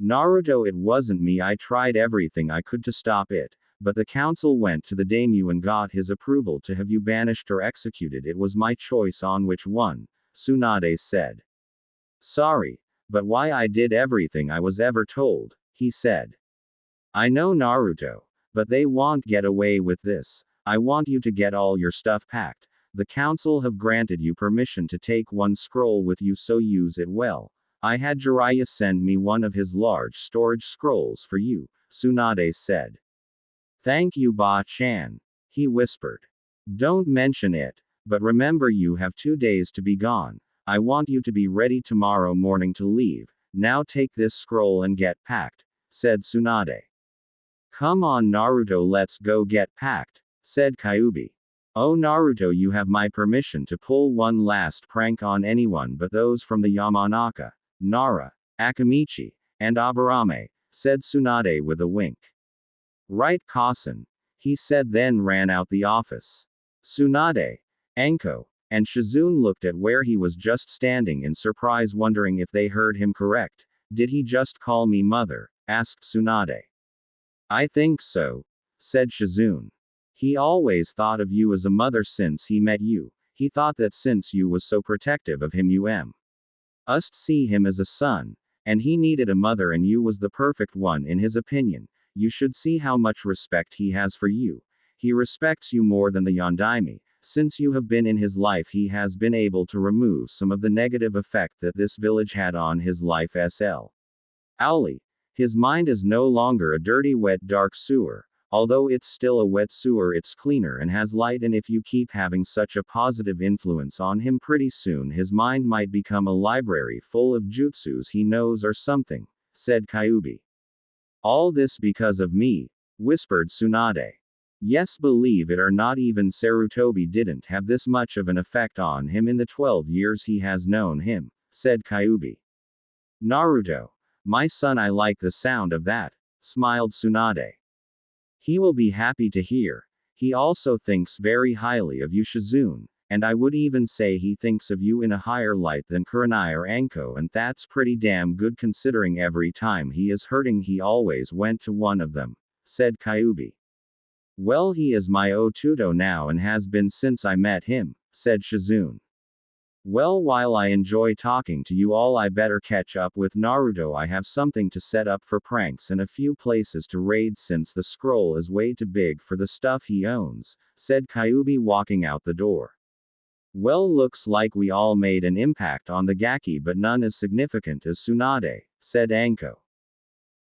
Naruto, it wasn't me. I tried everything I could to stop it, but the council went to the daimyo and got his approval to have you banished or executed. It was my choice on which one, Tsunade said. Sorry, but why? I did everything I was ever told, he said. I know, Naruto, but they won't get away with this. I want you to get all your stuff packed. The council have granted you permission to take one scroll with you, so use it well. I had Jiraiya send me one of his large storage scrolls for you, Tsunade said. Thank you, Ba-chan, he whispered. Don't mention it, but remember you have 2 days to be gone. I want you to be ready tomorrow morning to leave. Now take this scroll and get packed, said Tsunade. Come on, Naruto, let's go get packed, said Kyuubi. Oh, Naruto, you have my permission to pull one last prank on anyone but those from the Yamanaka, Nara, Akamichi, and Aburame, said Tsunade with a wink. Right, Kasen, he said, then ran out the office. Tsunade, Anko, and Shizune looked at where he was just standing in surprise, wondering if they heard him correct. Did he just call me mother? Asked Tsunade. I think so, said Shizune. He always thought of you as a mother since he met you. He thought that since you was so protective of him, you must see him as a son, and he needed a mother, and you was the perfect one in his opinion. You should see how much respect he has for you. He respects you more than the Yondaime. Since you have been in his life, he has been able to remove some of the negative effect that this village had on his life. Owly. His mind is no longer a dirty, wet, dark sewer. Although it's still a wet sewer, it's cleaner and has light, and if you keep having such a positive influence on him, pretty soon his mind might become a library full of jutsus he knows or something, said Kyuubi. All this because of me, whispered Tsunade. Yes, believe it or not, even Sarutobi didn't have this much of an effect on him in the 12 years he has known him, said Kyuubi. Naruto. My son, I like the sound of that, smiled Tsunade. He will be happy to hear. He also thinks very highly of you, Shizune, and I would even say he thinks of you in a higher light than Kurenai or Anko, and that's pretty damn good considering every time he is hurting he always went to one of them, said Kyuubi. Well, he is my Otuto now and has been since I met him, said Shizune. Well, while I enjoy talking to you all, I better catch up with Naruto. I have something to set up for pranks and a few places to raid since the scroll is way too big for the stuff he owns, said Kyuubi, walking out the door. Well, looks like we all made an impact on the Gaki, but none as significant as Tsunade, said Anko.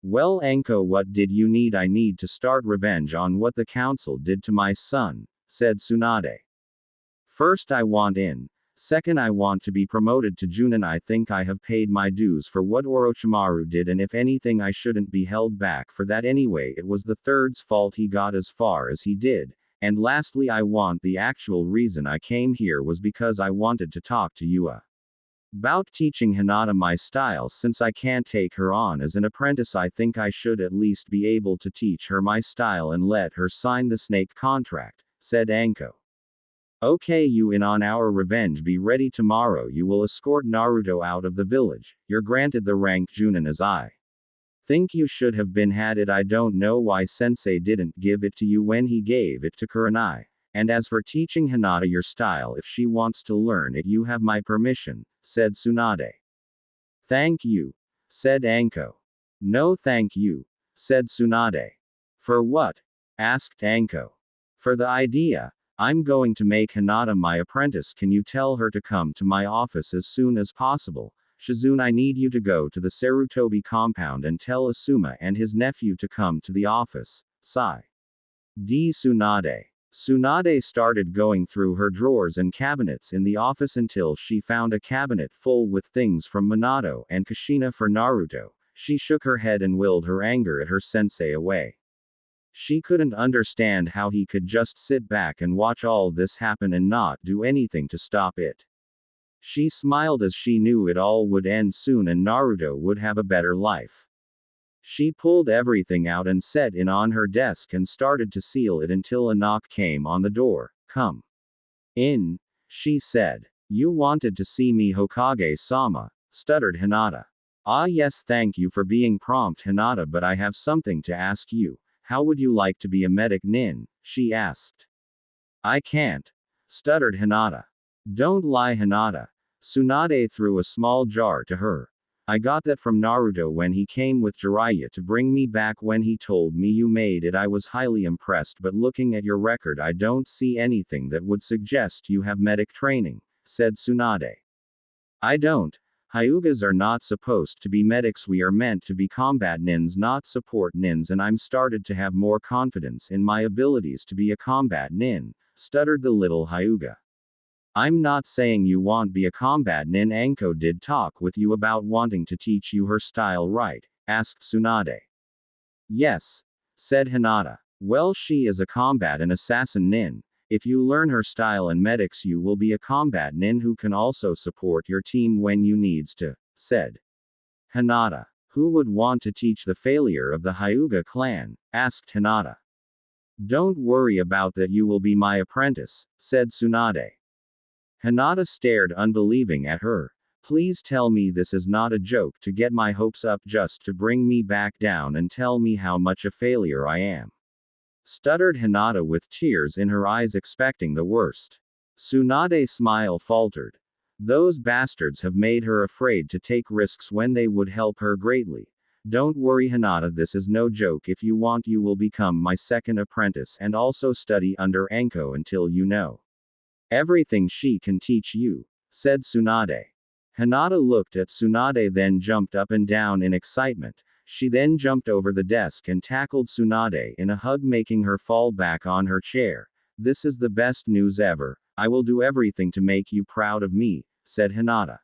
Well, Anko, what did you need? I need to start revenge on what the council did to my son, said Tsunade. First, I want in. Second, I want to be promoted to Junin. I think I have paid my dues for what Orochimaru did, and if anything, I shouldn't be held back for that anyway. It was the third's fault he got as far as he did. And lastly, I want the actual reason I came here was because I wanted to talk to you about teaching Hinata my style. Since I can't take her on as an apprentice, I think I should at least be able to teach her my style and let her sign the snake contract, said Anko. Okay, you in on our revenge. Be ready tomorrow. You will escort Naruto out of the village. You're granted the rank Junin as I think you should have been had it. I don't know why Sensei didn't give it to you when he gave it to Kurenai. And as for teaching Hinata your style, if she wants to learn it, you have my permission, said Tsunade. Thank you, said Anko. No thank you, said Tsunade. For what? Asked Anko. For the idea. I'm going to make Hinata my apprentice. Can you tell her to come to my office as soon as possible? Shizune, I need you to go to the Sarutobi compound and tell Asuma and his nephew to come to the office. Sigh. D. Tsunade. Tsunade started going through her drawers and cabinets in the office until she found a cabinet full with things from Minato and Kushina for Naruto. She shook her head and willed her anger at her sensei away. She couldn't understand how he could just sit back and watch all this happen and not do anything to stop it. She smiled as she knew it all would end soon and Naruto would have a better life. She pulled everything out and set it on her desk and started to seal it until a knock came on the door. Come in, she said. You wanted to see me, Hokage-sama, stuttered Hinata. Ah yes, thank you for being prompt, Hinata, but I have something to ask you. How would you like to be a medic nin? She asked. I can't, stuttered Hinata. Don't lie, Hinata. Tsunade threw a small jar to her. I got that from Naruto when he came with Jiraiya to bring me back. When he told me you made it, I was highly impressed, but looking at your record, I don't see anything that would suggest you have medic training, said Tsunade. I don't. Hyugas are not supposed to be medics, we are meant to be combat nins, not support nins, and I'm started to have more confidence in my abilities to be a combat nin, stuttered the little Hyuga. I'm not saying you won't be a combat nin. Anko did talk with you about wanting to teach you her style, right? Asked Tsunade. Yes, said Hinata. Well, she is a combat and assassin nin. If you learn her style and medics, you will be a combat nin who can also support your team when you needs to, said Hinata. Who would want to teach the failure of the Hyuga clan? Asked Hinata. Don't worry about that, you will be my apprentice, said Tsunade. Hinata stared unbelieving at her. Please tell me this is not a joke to get my hopes up just to bring me back down and tell me how much a failure I am. Stuttered Hinata with tears in her eyes, expecting the worst. Tsunade's smile faltered. Those bastards have made her afraid to take risks when they would help her greatly. Don't worry, Hinata, this is no joke. If you want, you will become my second apprentice and also study under Anko until you know everything she can teach you, said Tsunade. Hinata looked at Tsunade, then jumped up and down in excitement. She then jumped over the desk and tackled Tsunade in a hug, making her fall back on her chair. This is the best news ever. I will do everything to make you proud of me, said Hinata.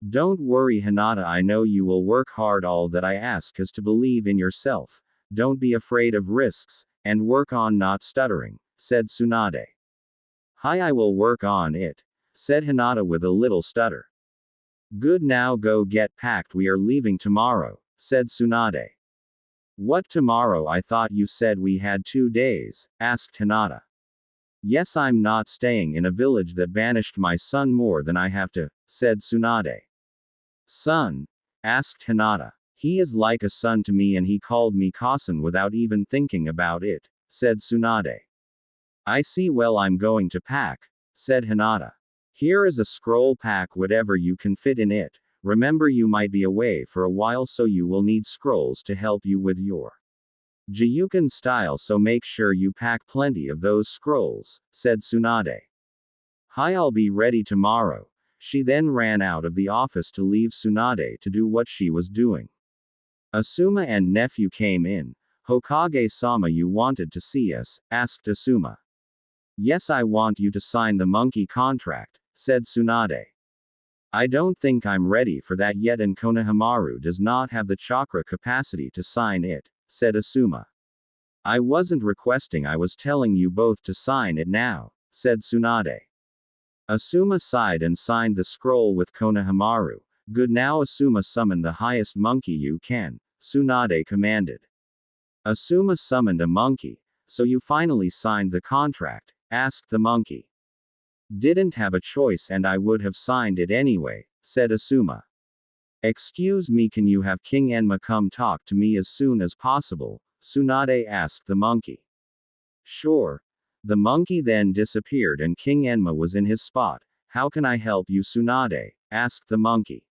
Don't worry, Hinata, I know you will work hard. All that I ask is to believe in yourself. Don't be afraid of risks, and work on not stuttering, said Tsunade. Hi, I will work on it, said Hinata with a little stutter. Good, now go get packed, we are leaving tomorrow, said Tsunade. What tomorrow? I thought you said we had 2 days, asked Hinata. Yes, I'm not staying in a village that banished my son more than I have to, said Tsunade. Son? Asked Hinata. He is like a son to me and he called me Kasan without even thinking about it, said Tsunade. I see, well, I'm going to pack, said Hinata. Here is a scroll, pack whatever you can fit in it. Remember, you might be away for a while, so you will need scrolls to help you with your Jiyuken style, so make sure you pack plenty of those scrolls, said Tsunade. Hi, I'll be ready tomorrow. She then ran out of the office to leave Tsunade to do what she was doing. Asuma and nephew came in. Hokage-sama, you wanted to see us, asked Asuma. Yes, I want you to sign the monkey contract, said Tsunade. I don't think I'm ready for that yet, and Konohamaru does not have the chakra capacity to sign it, said Asuma. I wasn't requesting, I was telling you both to sign it now, said Tsunade. Asuma sighed and signed the scroll with Konohamaru. Good, now Asuma, summon the highest monkey you can, Tsunade commanded. Asuma summoned a monkey. So you finally signed the contract? Asked the monkey. Didn't have a choice and I would have signed it anyway, said Asuma. Excuse me, can you have King Enma come talk to me as soon as possible? Tsunade asked the monkey. Sure. The monkey then disappeared and King Enma was in his spot. How can I help you, Tsunade? Asked the monkey.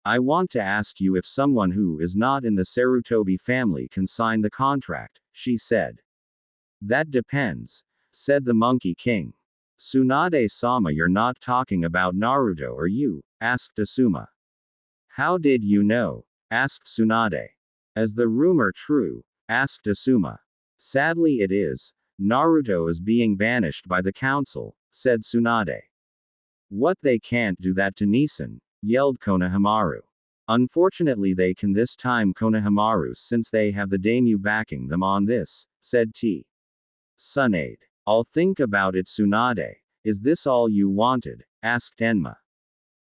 I want to ask you if someone who is not in the Sarutobi family can sign the contract, she said. That depends, said the Monkey King. Tsunade-sama, you're not talking about Naruto, are you? Asked Asuma. How did you know? Asked Tsunade. Is the rumor true? Asked Asuma. Sadly it is. Naruto is being banished by the council, said Tsunade. What, they can't do that to Nisan? Yelled Konohamaru. Unfortunately they can this time, Konohamaru, since they have the daimyo backing them on this, said T. Tsunade. I'll think about it, Tsunade. Is this all you wanted? Asked Enma.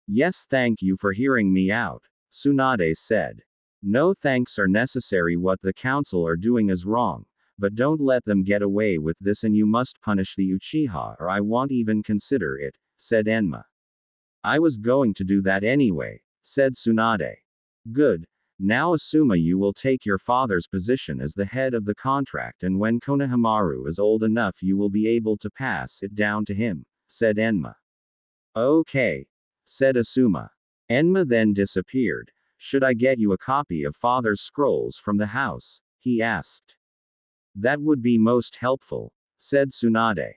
Yes, thank you for hearing me out, Tsunade said. No thanks are necessary, what the council are doing is wrong. But don't let them get away with this and you must punish the Uchiha or I won't even consider it, said Enma. I was going to do that anyway, said Tsunade. Good. Now Asuma you will take your father's position as the head of the contract, and when Konohamaru is old enough you will be able to pass it down to him, said Enma. Okay, said Asuma. Enma then disappeared. Should I get you a copy of father's scrolls from the house? He asked. That would be most helpful, said Tsunade.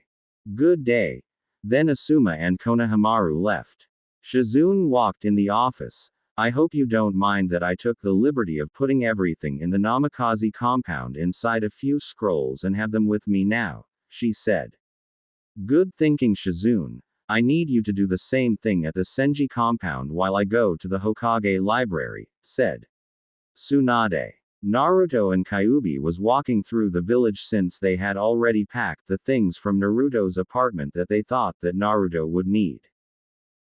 Good day. Then Asuma and Konohamaru left. Shizune walked in the office. I hope you don't mind that I took the liberty of putting everything in the Namikaze compound inside a few scrolls and have them with me now, she said. Good thinking, Shizune. I need you to do the same thing at the Senji compound while I go to the Hokage library, said Tsunade. Naruto and Kyuubi was walking through the village since they had already packed the things from Naruto's apartment that they thought that Naruto would need.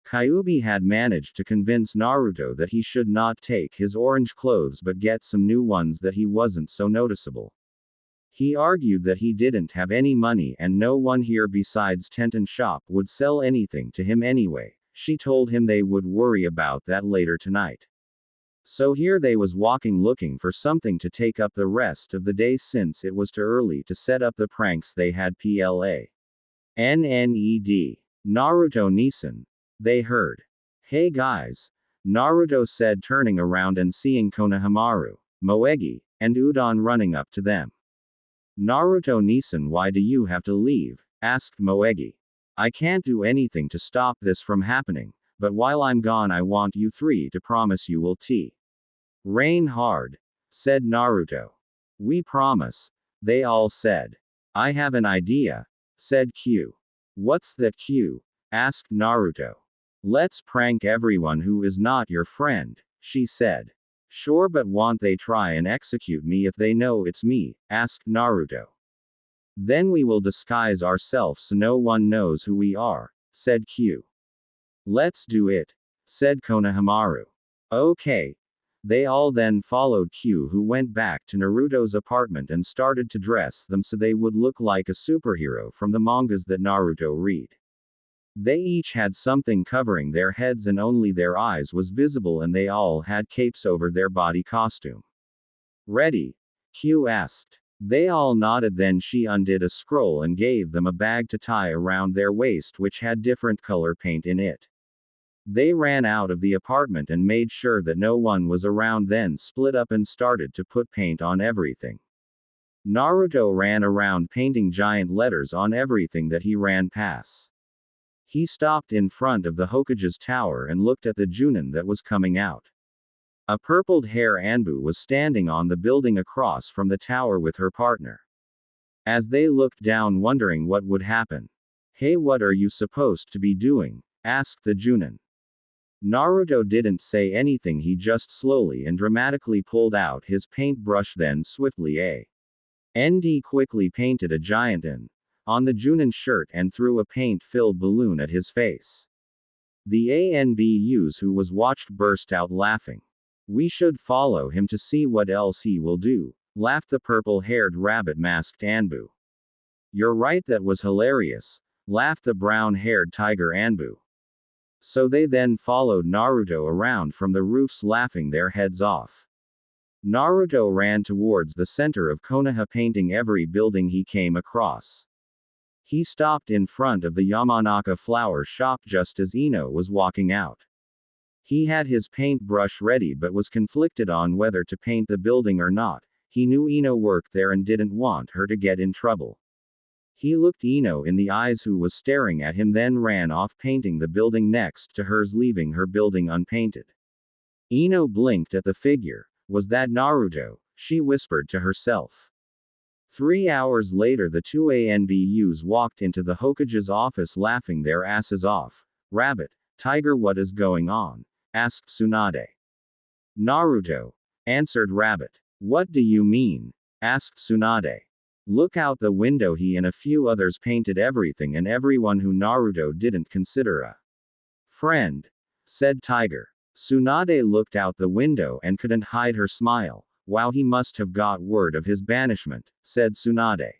Kyuubi had managed to convince Naruto that he should not take his orange clothes but get some new ones that he wasn't so noticeable. He argued that he didn't have any money and no one here besides Tenten shop would sell anything to him anyway. She told him they would worry about that later tonight. So here they was walking looking for something to take up the rest of the day since it was too early to set up the pranks they had planned. Naruto Nisan. They heard. Hey guys. Naruto said, turning around and seeing Konohamaru, Moegi, and Udon running up to them. Naruto Nisan, why do you have to leave? Asked Moegi. I can't do anything to stop this from happening, but while I'm gone I want you three to promise you will rain hard, said Naruto. We promise, they all said. I have an idea, said Q. What's that, Q? Asked Naruto. Let's prank everyone who is not your friend, she said. Sure, but won't they try and execute me if they know it's me? Asked Naruto. Then we will disguise ourselves so no one knows who we are, said Q. Let's do it, said Konohamaru. Okay. They all then followed Q, who went back to Naruto's apartment and started to dress them so they would look like a superhero from the mangas that Naruto read. They each had something covering their heads and only their eyes was visible, and they all had capes over their body costume. Ready? Q asked. They all nodded. Then she undid a scroll and gave them a bag to tie around their waist which had different color paint in it. They ran out of the apartment and made sure that no one was around, then split up and started to put paint on everything. Naruto ran around painting giant letters on everything that he ran past. He stopped in front of the Hokage's tower and looked at the Junin that was coming out. A purpled hair Anbu was standing on the building across from the tower with her partner. As they looked down wondering what would happen. Hey, what are you supposed to be doing? Asked the Junin. Naruto didn't say anything, he just slowly and dramatically pulled out his paintbrush, then swiftly quickly painted a giant N on the Junin shirt and threw a paint-filled balloon at his face. The ANBUs who was watched burst out laughing. We should follow him to see what else he will do, laughed the purple-haired rabbit-masked Anbu. You're right, that was hilarious, laughed the brown-haired tiger Anbu. So they then followed Naruto around from the roofs laughing their heads off. Naruto ran towards the center of Konoha painting every building he came across. He stopped in front of the Yamanaka flower shop just as Ino was walking out. He had his paintbrush ready but was conflicted on whether to paint the building or not. He knew Ino worked there and didn't want her to get in trouble. He looked Ino in the eyes, who was staring at him, then ran off painting the building next to hers, leaving her building unpainted. Ino blinked at the figure. Was that Naruto? She whispered to herself. 3 hours later, the two ANBUs walked into the Hokage's office laughing their asses off. Rabbit, Tiger, what is going on? Asked Tsunade. Naruto, answered Rabbit. What do you mean? Asked Tsunade. Look out the window. He and a few others painted everything and everyone who Naruto didn't consider a friend, said Tiger. Tsunade looked out the window and couldn't hide her smile. Wow, he must have got word of his banishment, said Tsunade.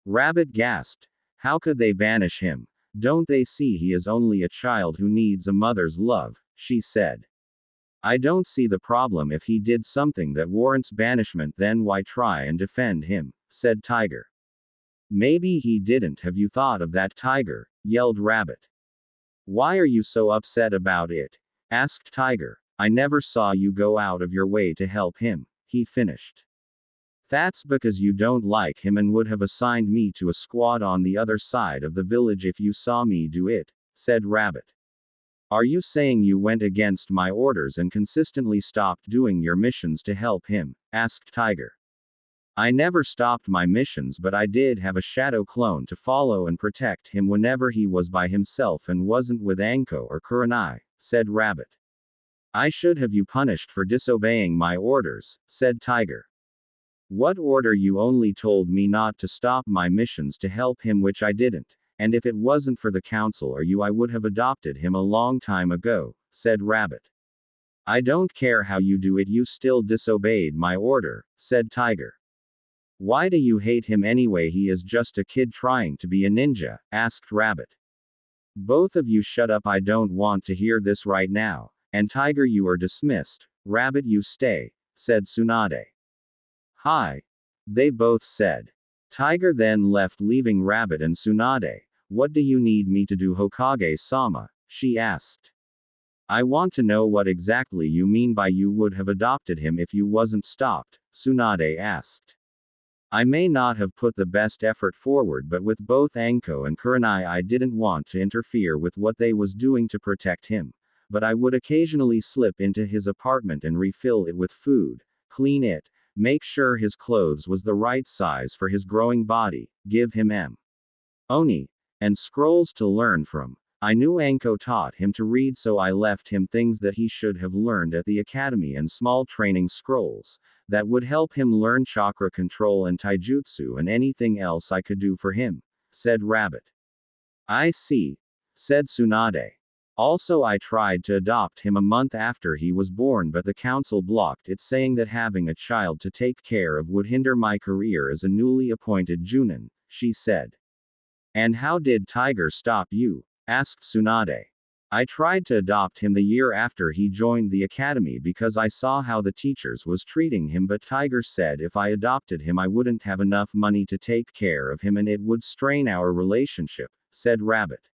Rabbit gasped. How could they banish him? Don't they see he is only a child who needs a mother's love, she said. I don't see the problem if he did something that warrants banishment, then why try and defend him, said Tiger. Maybe he didn't. Have you thought of that, Tiger? Yelled Rabbit. Why are you so upset about it? Asked Tiger. I never saw you go out of your way to help him, he finished. That's because you don't like him and would have assigned me to a squad on the other side of the village if you saw me do it, said Rabbit. Are you saying you went against my orders and consistently stopped doing your missions to help him? Asked Tiger. I never stopped my missions, but I did have a shadow clone to follow and protect him whenever he was by himself and wasn't with Anko or Kurenai, said Rabbit. I should have you punished for disobeying my orders, said Tiger. What order? You only told me not to stop my missions to help him, which I didn't, and if it wasn't for the council or you I would have adopted him a long time ago, said Rabbit. I don't care how you do it, you still disobeyed my order, said Tiger. Why do you hate him anyway? He is just a kid trying to be a ninja, asked Rabbit. Both of you shut up, I don't want to hear this right now, and Tiger, you are dismissed. Rabbit, you stay, said Tsunade. Hi. They both said. Tiger then left, leaving Rabbit and Tsunade. What do you need me to do, Hokage-sama? She asked. I want to know what exactly you mean by you would have adopted him if you wasn't stopped, Tsunade asked. I may not have put the best effort forward, but with both Anko and Kurenai I didn't want to interfere with what they was doing to protect him, but I would occasionally slip into his apartment and refill it with food, clean it, make sure his clothes was the right size for his growing body, give him Oni and scrolls to learn from. I knew Anko taught him to read, so I left him things that he should have learned at the academy and small training scrolls that would help him learn chakra control and taijutsu and anything else I could do for him, said Rabbit. I see, said Tsunade. Also, I tried to adopt him a month after he was born, but the council blocked it, saying that having a child to take care of would hinder my career as a newly appointed Junin, she said. And how did Tiger stop you? Asked Tsunade. I tried to adopt him the year after he joined the academy because I saw how the teachers was treating him, but Tiger said if I adopted him I wouldn't have enough money to take care of him and it would strain our relationship, said Rabbit.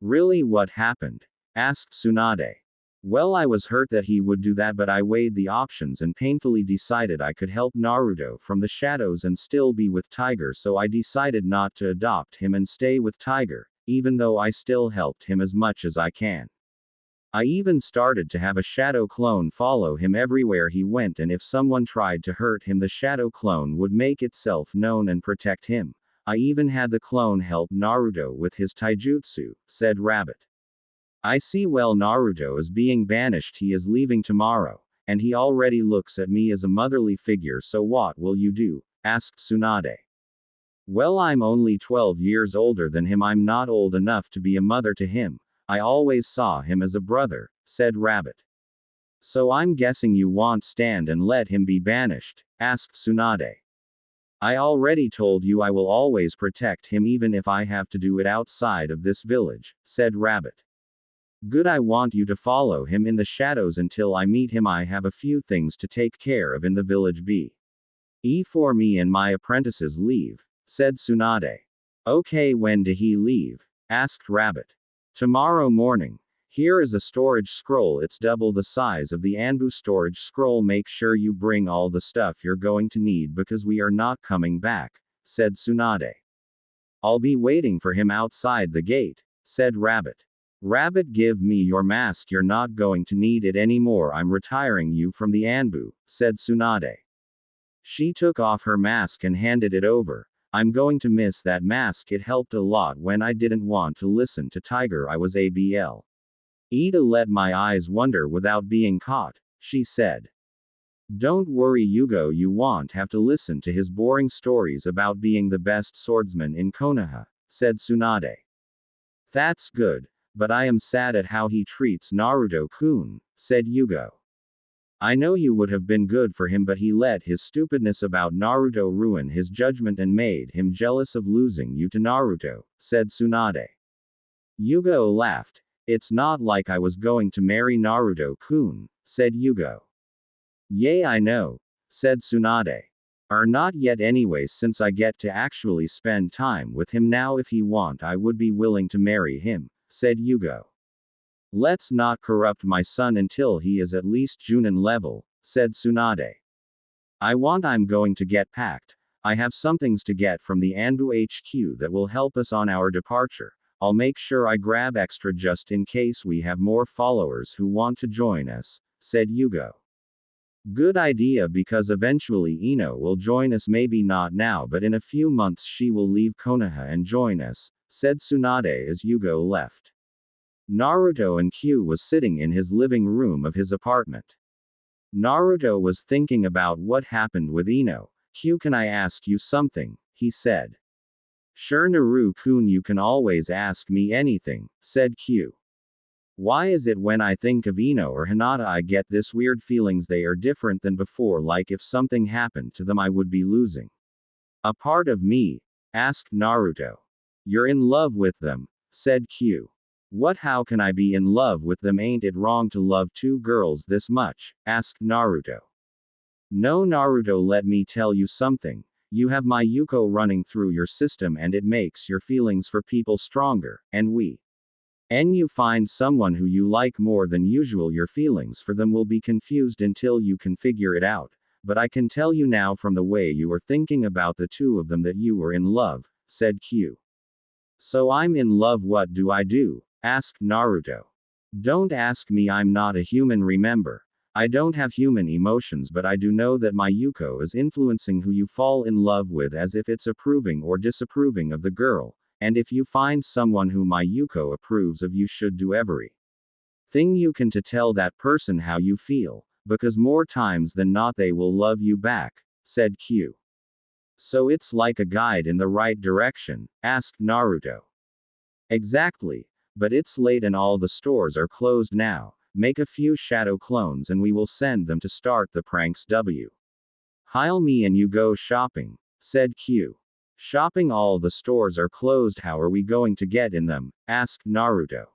Really, what happened? Asked Tsunade. Well, I was hurt that he would do that, but I weighed the options and painfully decided I could help Naruto from the shadows and still be with Tiger, so I decided not to adopt him and stay with Tiger, even though I still helped him as much as I can. I even started to have a shadow clone follow him everywhere he went, and if someone tried to hurt him the shadow clone would make itself known and protect him. I even had the clone help Naruto with his taijutsu, said Rabbit. I see. Well, Naruto is being banished, he is leaving tomorrow, and he already looks at me as a motherly figure, so what will you do? Asked Tsunade. Well, I'm only 12 years older than him, I'm not old enough to be a mother to him. I always saw him as a brother, said Rabbit. So I'm guessing you won't stand and let him be banished? Asked Tsunade. I already told you I will always protect him even if I have to do it outside of this village, said Rabbit. Good, I want you to follow him in the shadows until I meet him. I have a few things to take care of in the village before me and my apprentices leave, said Tsunade. Okay, when did he leave? Asked Rabbit. Tomorrow morning. Here is a storage scroll, it's double the size of the Anbu storage scroll. Make sure you bring all the stuff you're going to need because we are not coming back, said Tsunade. I'll be waiting for him outside the gate, said Rabbit. Rabbit, give me your mask, you're not going to need it anymore, I'm retiring you from the Anbu, said Tsunade. She took off her mask and handed it over. I'm going to miss that mask, it helped a lot when I didn't want to listen to Tiger. I was able to let my eyes wander without being caught, she said. Don't worry, Yugo, you won't have to listen to his boring stories about being the best swordsman in Konoha, said Tsunade. That's good, but I am sad at how he treats Naruto-kun, said Yugo. I know you would have been good for him, but he let his stupidness about Naruto ruin his judgment and made him jealous of losing you to Naruto, said Tsunade. Yugo laughed. It's not like I was going to marry Naruto-kun, said Yugo. Yay, I know, said Tsunade. Not yet anyways, since I get to actually spend time with him now. If he want, I would be willing to marry him, said Yugo. Let's not corrupt my son until he is at least Junin level, said Tsunade. I'm going to get packed. I have some things to get from the Anbu HQ that will help us on our departure. I'll make sure I grab extra just in case we have more followers who want to join us, said Yugo. Good idea, because eventually Ino will join us, maybe not now but in a few months she will leave Konoha and join us, said Tsunade as Yugo left. Naruto and Q was sitting in his living room of his apartment. Naruto was thinking about what happened with Ino. Q, can I ask you something? He said. Sure Naru-kun, you can always ask me anything, said Q. Why is it when I think of Ino or Hinata I get this weird feelings they are different than before, like if something happened to them I would be losing a part of me? Asked Naruto. You're in love with them, said Q. What, how can I be in love with them? Ain't it wrong to love two girls this much? Asked Naruto. No Naruto, let me tell you something. You have my Yuko running through your system and it makes your feelings for people stronger, and you find someone who you like more than usual, your feelings for them will be confused until you can figure it out, but I can tell you now from the way you are thinking about the two of them that you were in love, said Q. So I'm in love, what do I do? Asked Naruto. Don't ask me, I'm not a human, remember. I don't have human emotions, but I do know that my Yuko is influencing who you fall in love with, as if it's approving or disapproving of the girl. And if you find someone who my Yuko approves of, you should do every thing you can to tell that person how you feel, because more times than not they will love you back, said Q. So it's like a guide in the right direction? Asked Naruto. Exactly. But it's late and all the stores are closed now. Make a few shadow clones and we will send them to start the pranks. Hile me and you go shopping, said Q. Shopping? All the stores are closed, how are we going to get in them? Asked Naruto.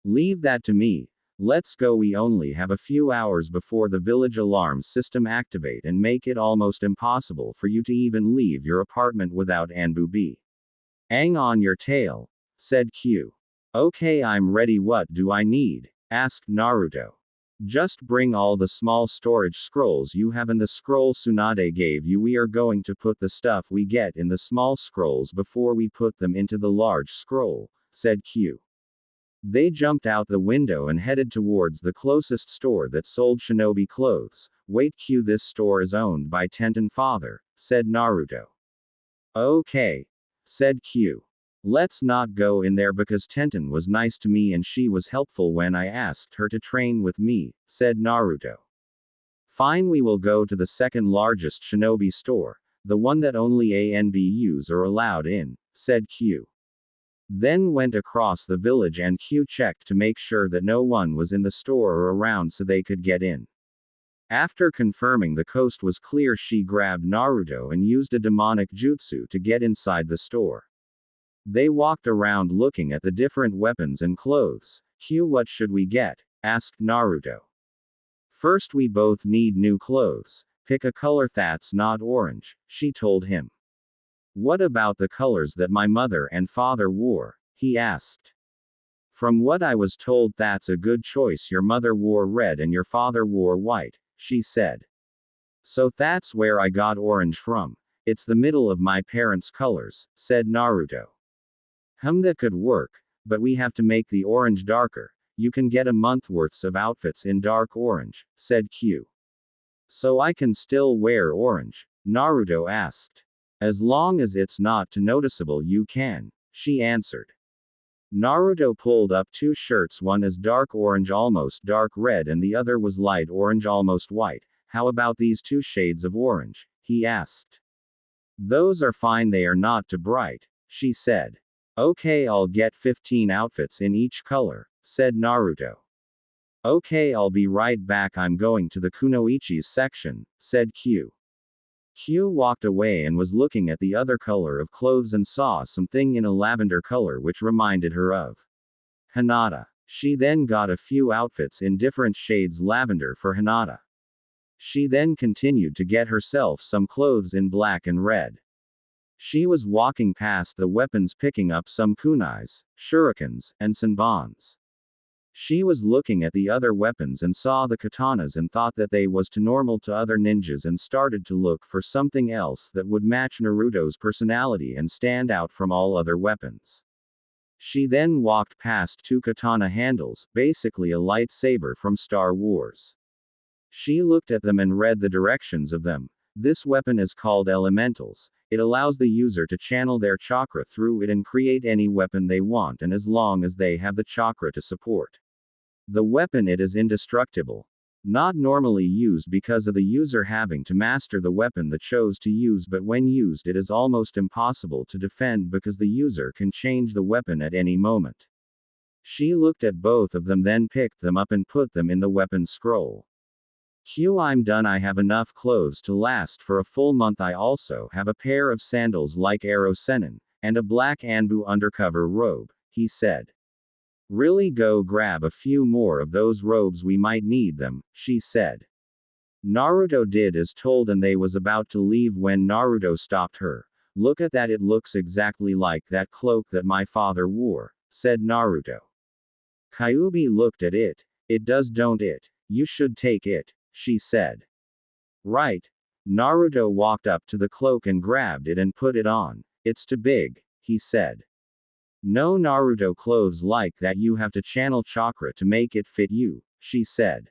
Leave that to me. Let's go, we only have a few hours before the village alarm system activate and make it almost impossible for you to even leave your apartment without Anbu being on your tail, said Q. Okay, I'm ready, what do I need? Asked Naruto. Just bring all the small storage scrolls you have and the scroll Tsunade gave you. We are going to put the stuff we get in the small scrolls before we put them into the large scroll, said Q. They jumped out the window and headed towards the closest store that sold shinobi clothes. Wait, Q, this store is owned by Tenten father, said Naruto. Okay, said Q. Let's not go in there because Tenten was nice to me and she was helpful when I asked her to train with me, said Naruto. Fine, we will go to the second largest shinobi store, the one that only ANBUs are allowed in, said Q. Then went across the village and Q checked to make sure that no one was in the store or around so they could get in. After confirming the coast was clear, she grabbed Naruto and used a demonic jutsu to get inside the store. They walked around looking at the different weapons and clothes. Q, what should we get? Asked Naruto. First, we both need new clothes. Pick a color that's not orange, she told him. What about the colors that my mother and father wore? He asked. From what I was told, that's a good choice. Your mother wore red and your father wore white, she said. So that's where I got orange from. It's the middle of my parents' colors, said Naruto. That could work, but we have to make the orange darker. You can get a month worths of outfits in dark orange, said Q. So I can still wear orange? Naruto asked. As long as it's not too noticeable you can, she answered. Naruto pulled up two shirts, one is dark orange almost dark red and the other was light orange almost white. How about these two shades of orange? He asked. Those are fine, they are not too bright, she said. Okay, I'll get 15 outfits in each color, said Naruto. Okay, I'll be right back, I'm going to the kunoichis section, said Q. Q walked away and was looking at the other color of clothes and saw something in a lavender color which reminded her of Hinata. She then got a few outfits in different shades lavender for Hinata. She then continued to get herself some clothes in black and red. She was walking past the weapons picking up some kunais, shurikens, and senbons. She was looking at the other weapons and saw the katanas and thought that they was too normal to other ninjas and started to look for something else that would match Naruto's personality and stand out from all other weapons. She then walked past two katana handles, basically a lightsaber from Star Wars. She looked at them and read the directions of them. This weapon is called elementals. It allows the user to channel their chakra through it and create any weapon they want, and as long as they have the chakra to support the weapon, it is indestructible. Not normally used because of the user having to master the weapon they chose to use, but when used it is almost impossible to defend because the user can change the weapon at any moment. She looked at both of them, then picked them up and put them in the weapon scroll. I'm done. I have enough clothes to last for a full month. I also have a pair of sandals like Arrow Senin, and a black Anbu undercover robe, he said. Really, go grab a few more of those robes, we might need them, she said. Naruto did as told and they was about to leave when Naruto stopped her. Look at that, it looks exactly like that cloak that my father wore, said Naruto. Kyuubi looked at it. It does, don't it? You should take it, she said. Right. Naruto walked up to the cloak and grabbed it and put it on. It's too big, he said. No, Naruto, clothes like that you have to channel chakra to make it fit you, she said.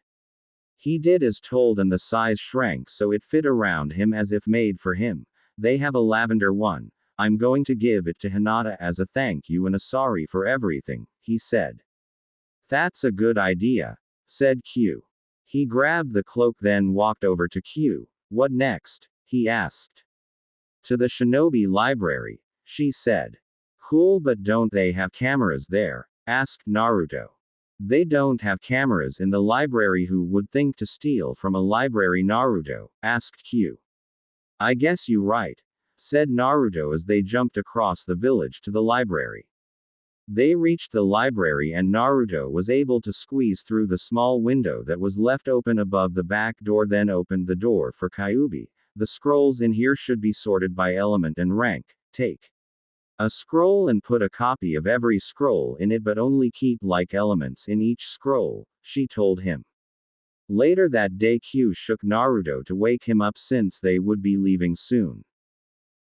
He did as told and the size shrank so it fit around him as if made for him. They have a lavender one. I'm going to give it to Hinata as a thank you and a sorry for everything, he said. That's a good idea, said Q. He grabbed the cloak then walked over to Q. What next? He asked. To the shinobi library, she said. Cool, but don't they have cameras there? Asked Naruto. They don't have cameras in the library. Who would think to steal from a library, Naruto? Asked Q. I guess you right, said Naruto as they jumped across the village to the library. They reached the library and Naruto was able to squeeze through the small window that was left open above the back door, then opened the door for Kyuubi. The scrolls in here should be sorted by element and rank. Take a scroll and put a copy of every scroll in it, but only keep like elements in each scroll, she told him. Later that day, Q shook Naruto to wake him up since they would be leaving soon.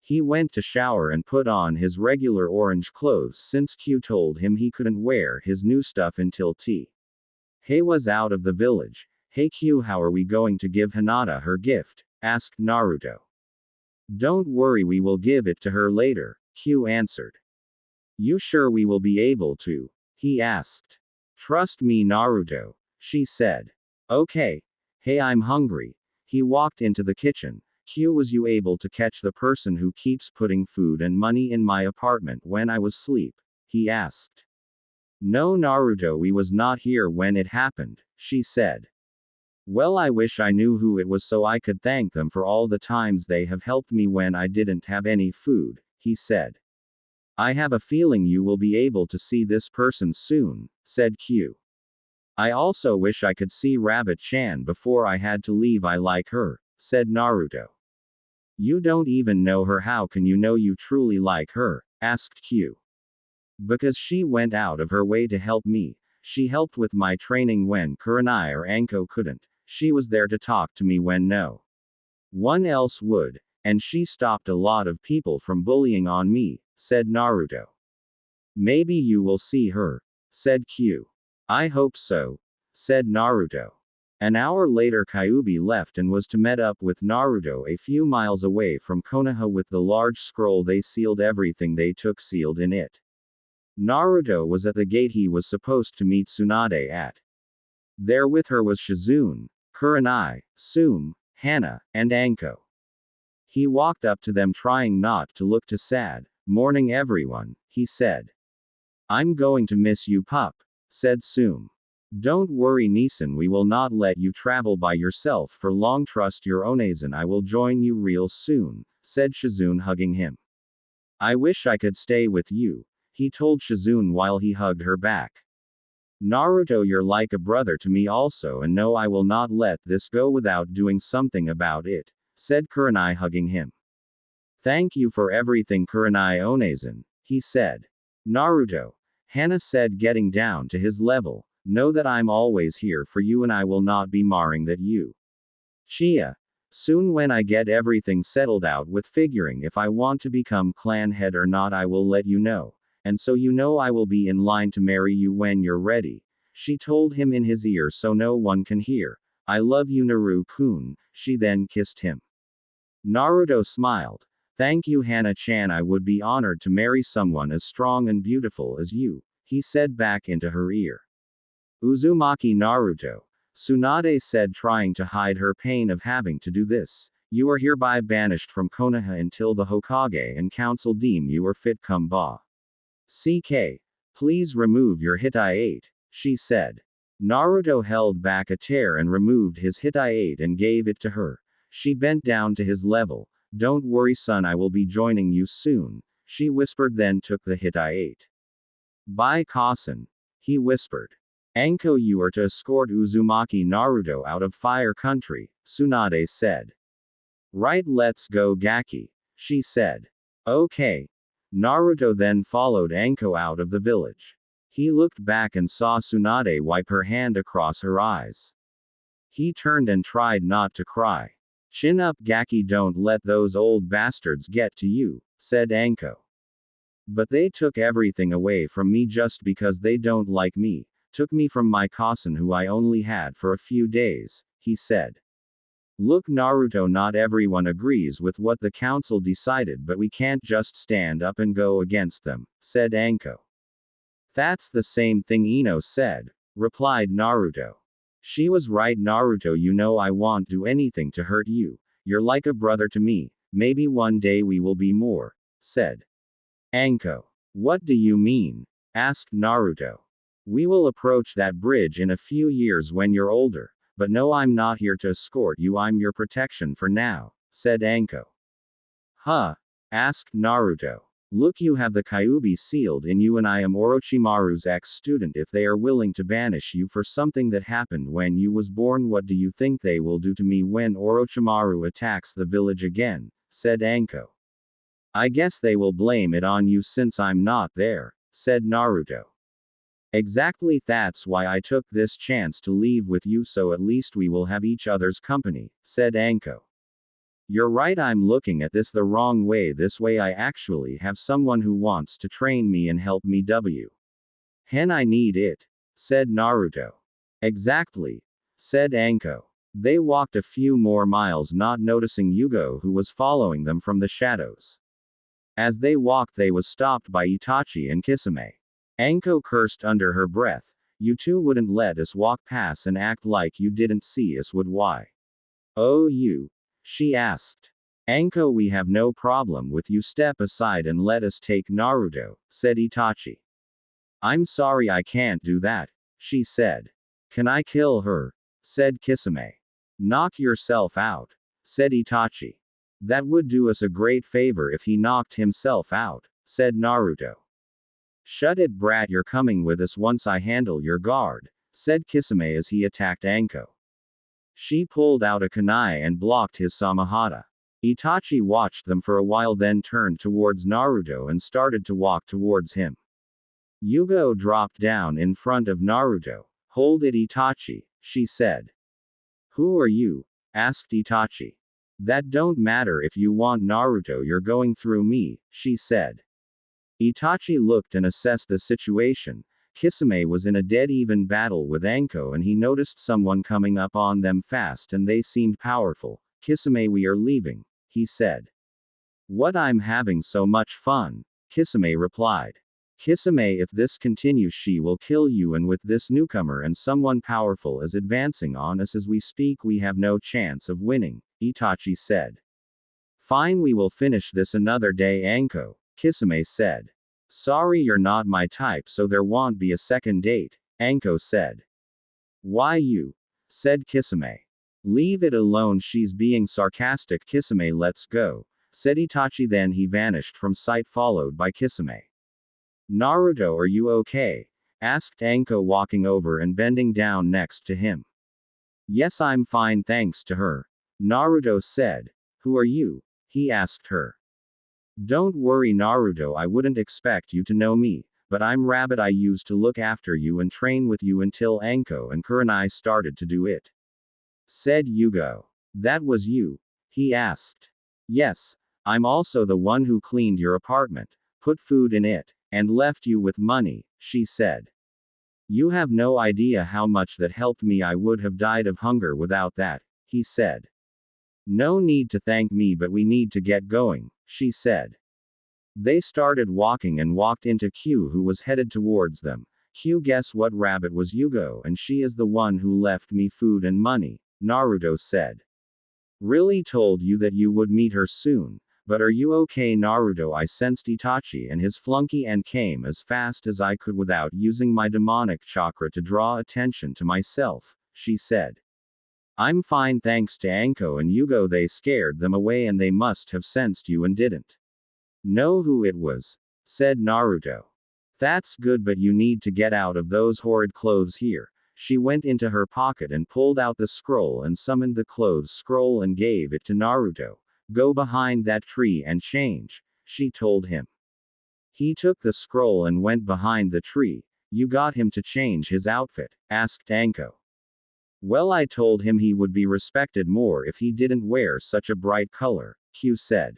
He went to shower and put on his regular orange clothes since Q told him he couldn't wear his new stuff until he was out of the village. Hey Q, how are we going to give Hinata her gift? Asked Naruto. Don't worry, we will give it to her later, Q answered. You sure we will be able to? He asked. Trust me, Naruto, she said. Okay. Hey, I'm hungry. He walked into the kitchen. Q, was you able to catch the person who keeps putting food and money in my apartment when I was asleep? He asked. No, Naruto, we was not here when it happened, she said. Well, I wish I knew who it was so I could thank them for all the times they have helped me when I didn't have any food, he said. I have a feeling you will be able to see this person soon, said Q. I also wish I could see Rabbit-chan before I had to leave. I like her, said Naruto. You don't even know her. How can you know you truly like her? Asked Q. Because she went out of her way to help me. She helped with my training when Kurenai or Anko couldn't. She was there to talk to me when no one else would. And she stopped a lot of people from bullying on me, said Naruto. Maybe you will see her, said Q. I hope so, said Naruto. An hour later, Kyuubi left and was to meet up with Naruto a few miles away from Konoha with the large scroll. They sealed everything they took sealed in it. Naruto was at the gate. He was supposed to meet Tsunade at. There with her was Shizune, Kurenai, Tsume, Hana, and Anko. He walked up to them trying not to look too sad. Morning everyone, he said. I'm going to miss you, pup, said Tsume. Don't worry, Nisan, we will not let you travel by yourself for long. Trust your Onezen, I will join you real soon, said Shizune, hugging him. I wish I could stay with you, he told Shizune while he hugged her back. Naruto, you're like a brother to me also, and no, I will not let this go without doing something about it, said Kurenai, hugging him. Thank you for everything, Kurenai Onezan, he said. Naruto, Hana said, getting down to his level, know that I'm always here for you and I will not be marring that you. Chia. Soon when I get everything settled out with figuring if I want to become clan head or not, I will let you know. And so you know I will be in line to marry you when you're ready. She told him in his ear so no one can hear. I love you, Naru-kun. She then kissed him. Naruto smiled. Thank you, Hana-chan. I would be honored to marry someone as strong and beautiful as you, he said back into her ear. Uzumaki Naruto. Tsunade said, trying to hide her pain of having to do this. You are hereby banished from Konoha until the Hokage and council deem you are fit. Come ba. CK. Please remove your Hitai-8, she said. Naruto held back a tear and removed his Hitai-8 and gave it to her. She bent down to his level. Don't worry, son, I will be joining you soon, she whispered, then took the Hitai-8. Bye, Kasen. He whispered. Anko, you are to escort Uzumaki Naruto out of Fire Country, Tsunade said. Right, let's go, Gaki, she said. Okay. Naruto then followed Anko out of the village. He looked back and saw Tsunade wipe her hand across her eyes. He turned and tried not to cry. Chin up, Gaki, don't let those old bastards get to you, said Anko. But they took everything away from me just because they don't like me. Took me from my cousin who I only had for a few days, he said. Look, Naruto, not everyone agrees with what the council decided, but we can't just stand up and go against them, said Anko. That's the same thing Ino said, replied Naruto. She was right, Naruto, you know I won't do anything to hurt you. You're like a brother to me. Maybe one day we will be more, said Anko. What do you mean? Asked Naruto. We will approach that bridge in a few years when you're older, but no, I'm not here to escort you, I'm your protection for now, said Anko. Huh? Asked Naruto. Look, you have the Kyuubi sealed in you and I am Orochimaru's ex-student. If they are willing to banish you for something that happened when you was born, what do you think they will do to me when Orochimaru attacks the village again, said Anko. I guess they will blame it on you since I'm not there, said Naruto. Exactly, that's why I took this chance to leave with you, so at least we will have each other's company, said Anko. You're right, I'm looking at this the wrong way. This way I actually have someone who wants to train me and help me. Hen, I need it, said Naruto. Exactly, said Anko. They walked a few more miles, not noticing Yugo, who was following them from the shadows. As they walked, they was stopped by Itachi and Kisame. Anko cursed under her breath. You two wouldn't let us walk past and act like you didn't see us, would why? Oh, you? She asked. Anko, we have no problem with you. Step aside and let us take Naruto, said Itachi. I'm sorry, I can't do that, she said. Can I kill her? Said Kisame. Knock yourself out, said Itachi. That would do us a great favor if he knocked himself out, said Naruto. Shut it, brat, you're coming with us once I handle your guard, said Kisame as he attacked Anko. She pulled out a kunai and blocked his samahata. Itachi watched them for a while, then turned towards Naruto and started to walk towards him. Yugo dropped down in front of Naruto. Hold it, Itachi, she said. Who are you? Asked Itachi. That don't matter if you want Naruto, you're going through me, she said. Itachi looked and assessed the situation. Kisame was in a dead-even battle with Anko and he noticed someone coming up on them fast and they seemed powerful. Kisame, we are leaving, he said. What, I'm having so much fun, Kisame replied. Kisame, if this continues she will kill you, and with this newcomer and someone powerful is advancing on us as we speak, we have no chance of winning, Itachi said. Fine, we will finish this another day, Anko, Kisame said. Sorry, you're not my type, so there won't be a second date, Anko said. Why you? Said Kisame. Leave it alone, she's being sarcastic. Kisame, let's go, said Itachi, then he vanished from sight followed by Kisame. Naruto, are you okay? asked Anko, walking over and bending down next to him. Yes, I'm fine thanks to her, Naruto said. Who are you? He asked her. Don't worry Naruto, I wouldn't expect you to know me, but I'm Rabbit. I used to look after you and train with you until Anko and Kurenai started to do it, said Yugo. That was you? He asked. Yes, I'm also the one who cleaned your apartment, put food in it, and left you with money, she said. You have no idea how much that helped me. I would have died of hunger without that, he said. No need to thank me, but we need to get going, she said. They started walking and walked into Q, who was headed towards them. Q, guess what? Rabbit was Yugo, and she is the one who left me food and money, Naruto said. Really told you that you would meet her soon. But are you okay Naruto? I sensed Itachi and his flunky and came as fast as I could without using my demonic chakra to draw attention to myself, she said. I'm fine thanks to Anko and Yugo. They scared them away and they must have sensed you and didn't know who it was, said Naruto. That's good, but you need to get out of those horrid clothes here. She went into her pocket and pulled out the scroll and summoned the clothes scroll and gave it to Naruto. Go behind that tree and change, she told him. He took the scroll and went behind the tree. You got him to change his outfit? Asked Anko. Well, I told him he would be respected more if he didn't wear such a bright color, Q said.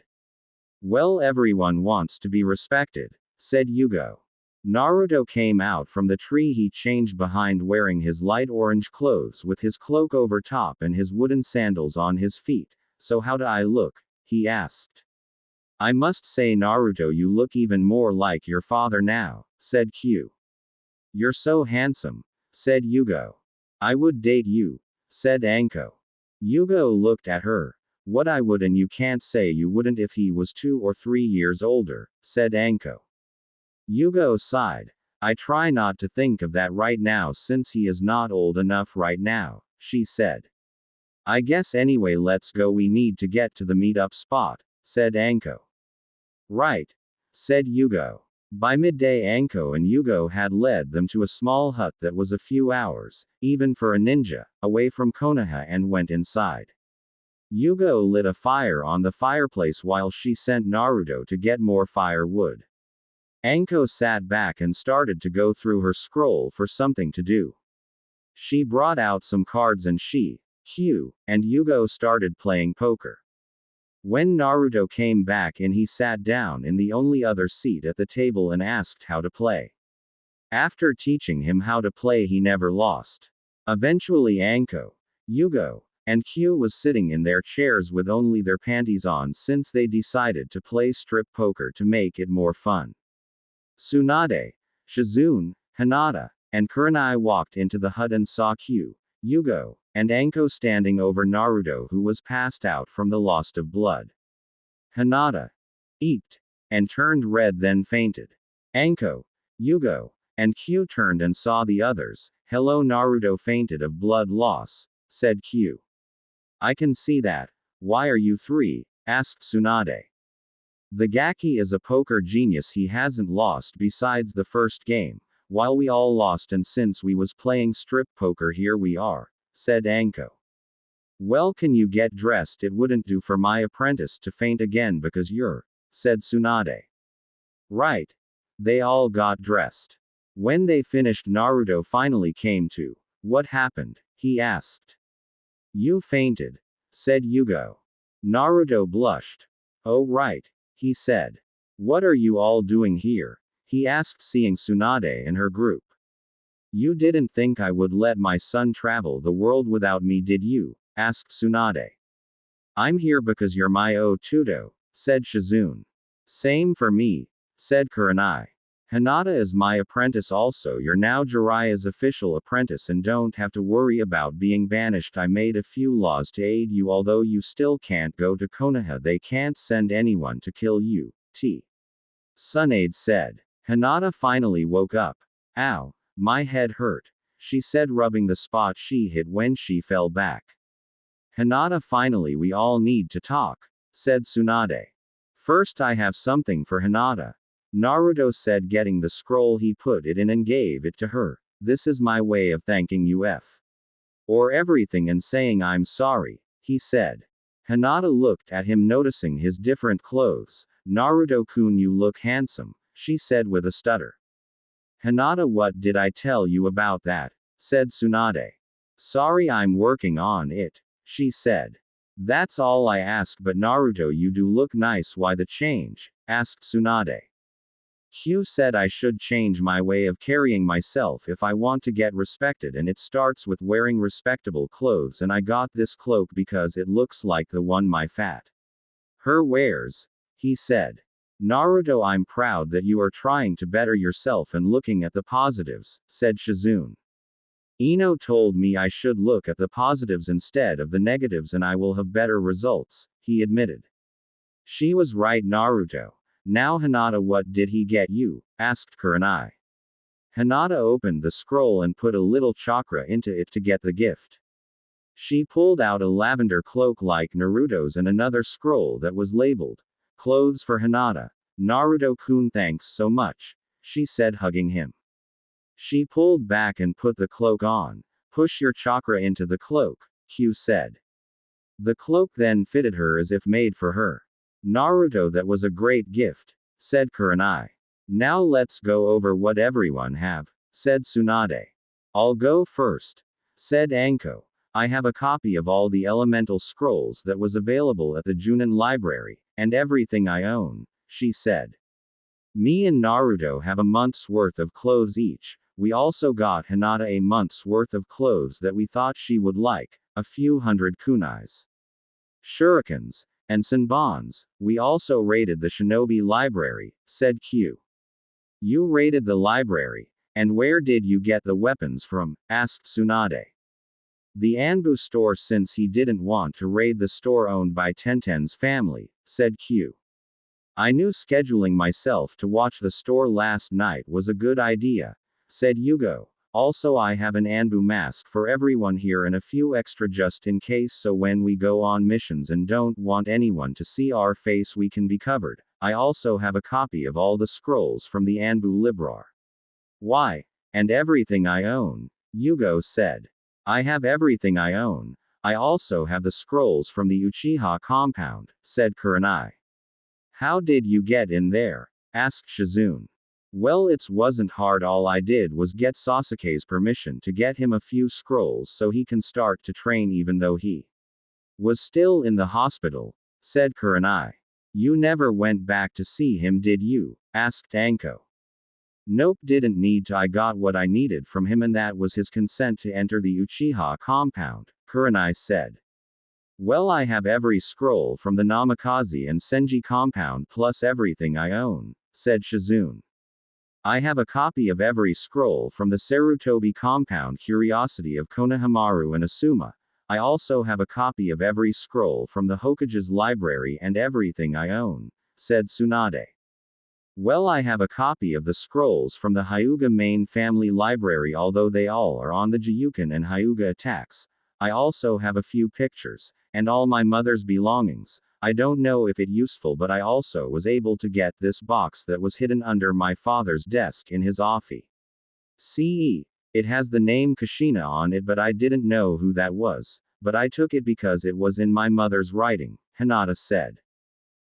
Well, everyone wants to be respected, said Yugo. Naruto came out from the tree. He changed behind wearing his light orange clothes with his cloak over top and his wooden sandals on his feet. So how do I look? He asked. I must say Naruto, you look even more like your father now, said Q. You're so handsome, said Yugo. I would date you, said Anko. Yugo looked at her. What I would, and you can't say you wouldn't if he was 2 or 3 years older, said Anko. Yugo sighed. I try not to think of that right now since he is not old enough right now, she said. I guess anyway, let's go. We need to get to the meet-up spot, said Anko. Right, said Yugo. By midday, Anko and Yugo had led them to a small hut that was a few hours, even for a ninja, away from Konoha and went inside. Yugo lit a fire on the fireplace while she sent Naruto to get more firewood. Anko sat back and started to go through her scroll for something to do. She brought out some cards and she, Q, and Yugo started playing poker. When Naruto came back in, he sat down in the only other seat at the table and asked how to play. After teaching him how to play, he never lost. Eventually Anko, Yugo, and Q was sitting in their chairs with only their panties on since they decided to play strip poker to make it more fun. Tsunade, Shizune, Hinata, and Kurenai walked into the hut and saw Q, Yugo, and Anko standing over Naruto, who was passed out from the loss of blood. Hinata eeped and turned red, then fainted. Anko, Yugo, and Q turned and saw the others. Hello, Naruto fainted of blood loss, said Q. I can see that. Why are you 3? Asked Tsunade. The Gaki is a poker genius. He hasn't lost besides the first game, while we all lost, and since we was playing strip poker here we are, said Anko. Well, can you get dressed? It wouldn't do for my apprentice to faint again because you're, said Tsunade. Right. They all got dressed. When they finished, Naruto finally came to. What happened? He asked. You fainted, said Yugo. Naruto blushed. Oh right, he said. What are you all doing here? He asked, seeing Tsunade and her group. You didn't think I would let my son travel the world without me, did you? Asked Tsunade. I'm here because you're my Otuto, said Shizune. Same for me, said Kurenai. Hinata is my apprentice also. You're now Jiraiya's official apprentice and don't have to worry about being banished. I made a few laws to aid you, although you still can't go to Konoha. They can't send anyone to kill you, Tsunade said. Hinata finally woke up. Ow, my head hurt, she said, rubbing the spot she hit when she fell back. Hinata, finally we all need to talk, said Tsunade. First I have something for Hinata. Naruto said, getting the scroll. He put it in and gave it to her. This is my way of thanking you for everything and saying I'm sorry, he said. Hinata looked at him, noticing his different clothes. Naruto-kun, you look handsome, she said with a stutter. Hinata, what did I tell you about that? Said Tsunade. Sorry, I'm working on it, she said. That's all I ask, but Naruto, you do look nice. Why the change? Asked Tsunade. Q said I should change my way of carrying myself if I want to get respected, and it starts with wearing respectable clothes, and I got this cloak because it looks like the one my fat her wears, he said. Naruto, I'm proud that you are trying to better yourself and looking at the positives, said Shizune. Ino told me I should look at the positives instead of the negatives and I will have better results, he admitted. She was right, Naruto. Now Hinata, what did he get you? Asked Kurenai. Hinata opened the scroll and put a little chakra into it to get the gift. She pulled out a lavender cloak like Naruto's and another scroll that was labeled, Clothes for Hinata. Naruto-kun, thanks so much, she said, hugging him. She pulled back and put the cloak on. Push your chakra into the cloak, Q said. The cloak then fitted her as if made for her. Naruto, that was a great gift, said Kurenai. Now let's go over what everyone have, said Tsunade. I'll go first, said Anko. I have a copy of all the elemental scrolls that was available at the Junin library, and everything I own, she said. Me and Naruto have a month's worth of clothes each. We also got Hinata a month's worth of clothes that we thought she would like, a few hundred kunais, shurikens, and senbons. We also raided the shinobi library, said Q. You raided the library, and where did you get the weapons from? Asked Tsunade. The Anbu store, since he didn't want to raid the store owned by Tenten's family, said Q. I knew scheduling myself to watch the store last night was a good idea, said Yugo. Also, I have an Anbu mask for everyone here and a few extra just in case, so when we go on missions and don't want anyone to see our face we can be covered. I also have a copy of all the scrolls from the Anbu Librar. Why? And everything I own, Yugo said. I have everything I own. I also have the scrolls from the Uchiha compound, said Kurenai. How did you get in there? Asked Shizune. Well, it wasn't hard. All I did was get Sasuke's permission to get him a few scrolls so he can start to train even though he was still in the hospital, said Kurenai. You never went back to see him, did you? Asked Anko. Nope, didn't need to. I got what I needed from him and that was his consent to enter the Uchiha compound, Kurenai said. Well, I have every scroll from the Namikaze and Senji compound plus everything I own, said Shizune. I have a copy of every scroll from the Sarutobi compound, Curiosity of Konohamaru and Asuma. I also have a copy of every scroll from the Hokage's library and everything I own, said Tsunade. Well, I have a copy of the scrolls from the Hyuga main family library, although they all are on the Gyuken and Hyuga attacks. I also have a few pictures, and all my mother's belongings. I don't know if it useful, but I also was able to get this box that was hidden under my father's desk in his office. CE. It has the name Kushina on it, but I didn't know who that was. But I took it because it was in my mother's writing, Hinata said.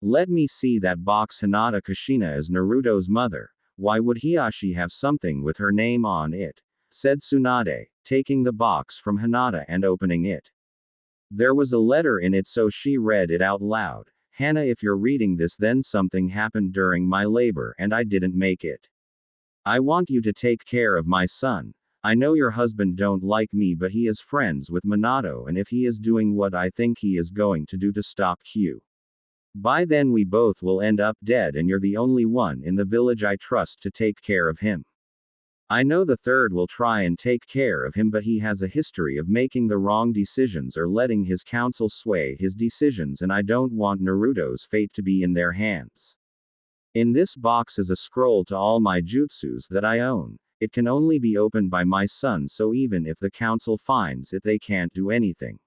Let me see that box. Hinata Kushina is Naruto's mother. Why would Hiashi have something with her name on it? Said Tsunade, taking the box from Hinata and opening it. There was a letter in it, so she read it out loud. Hana, if you're reading this, then something happened during my labor and I didn't make it. I want you to take care of my son. I know your husband don't like me, but he is friends with Minato, and if he is doing what I think he is going to do to stop Q, by then we both will end up dead, and you're the only one in the village I trust to take care of him. I know the third will try and take care of him, but he has a history of making the wrong decisions or letting his council sway his decisions, and I don't want Naruto's fate to be in their hands. In this box is a scroll to all my jutsus that I own. It can only be opened by my son, so even if the council finds it, they can't do anything.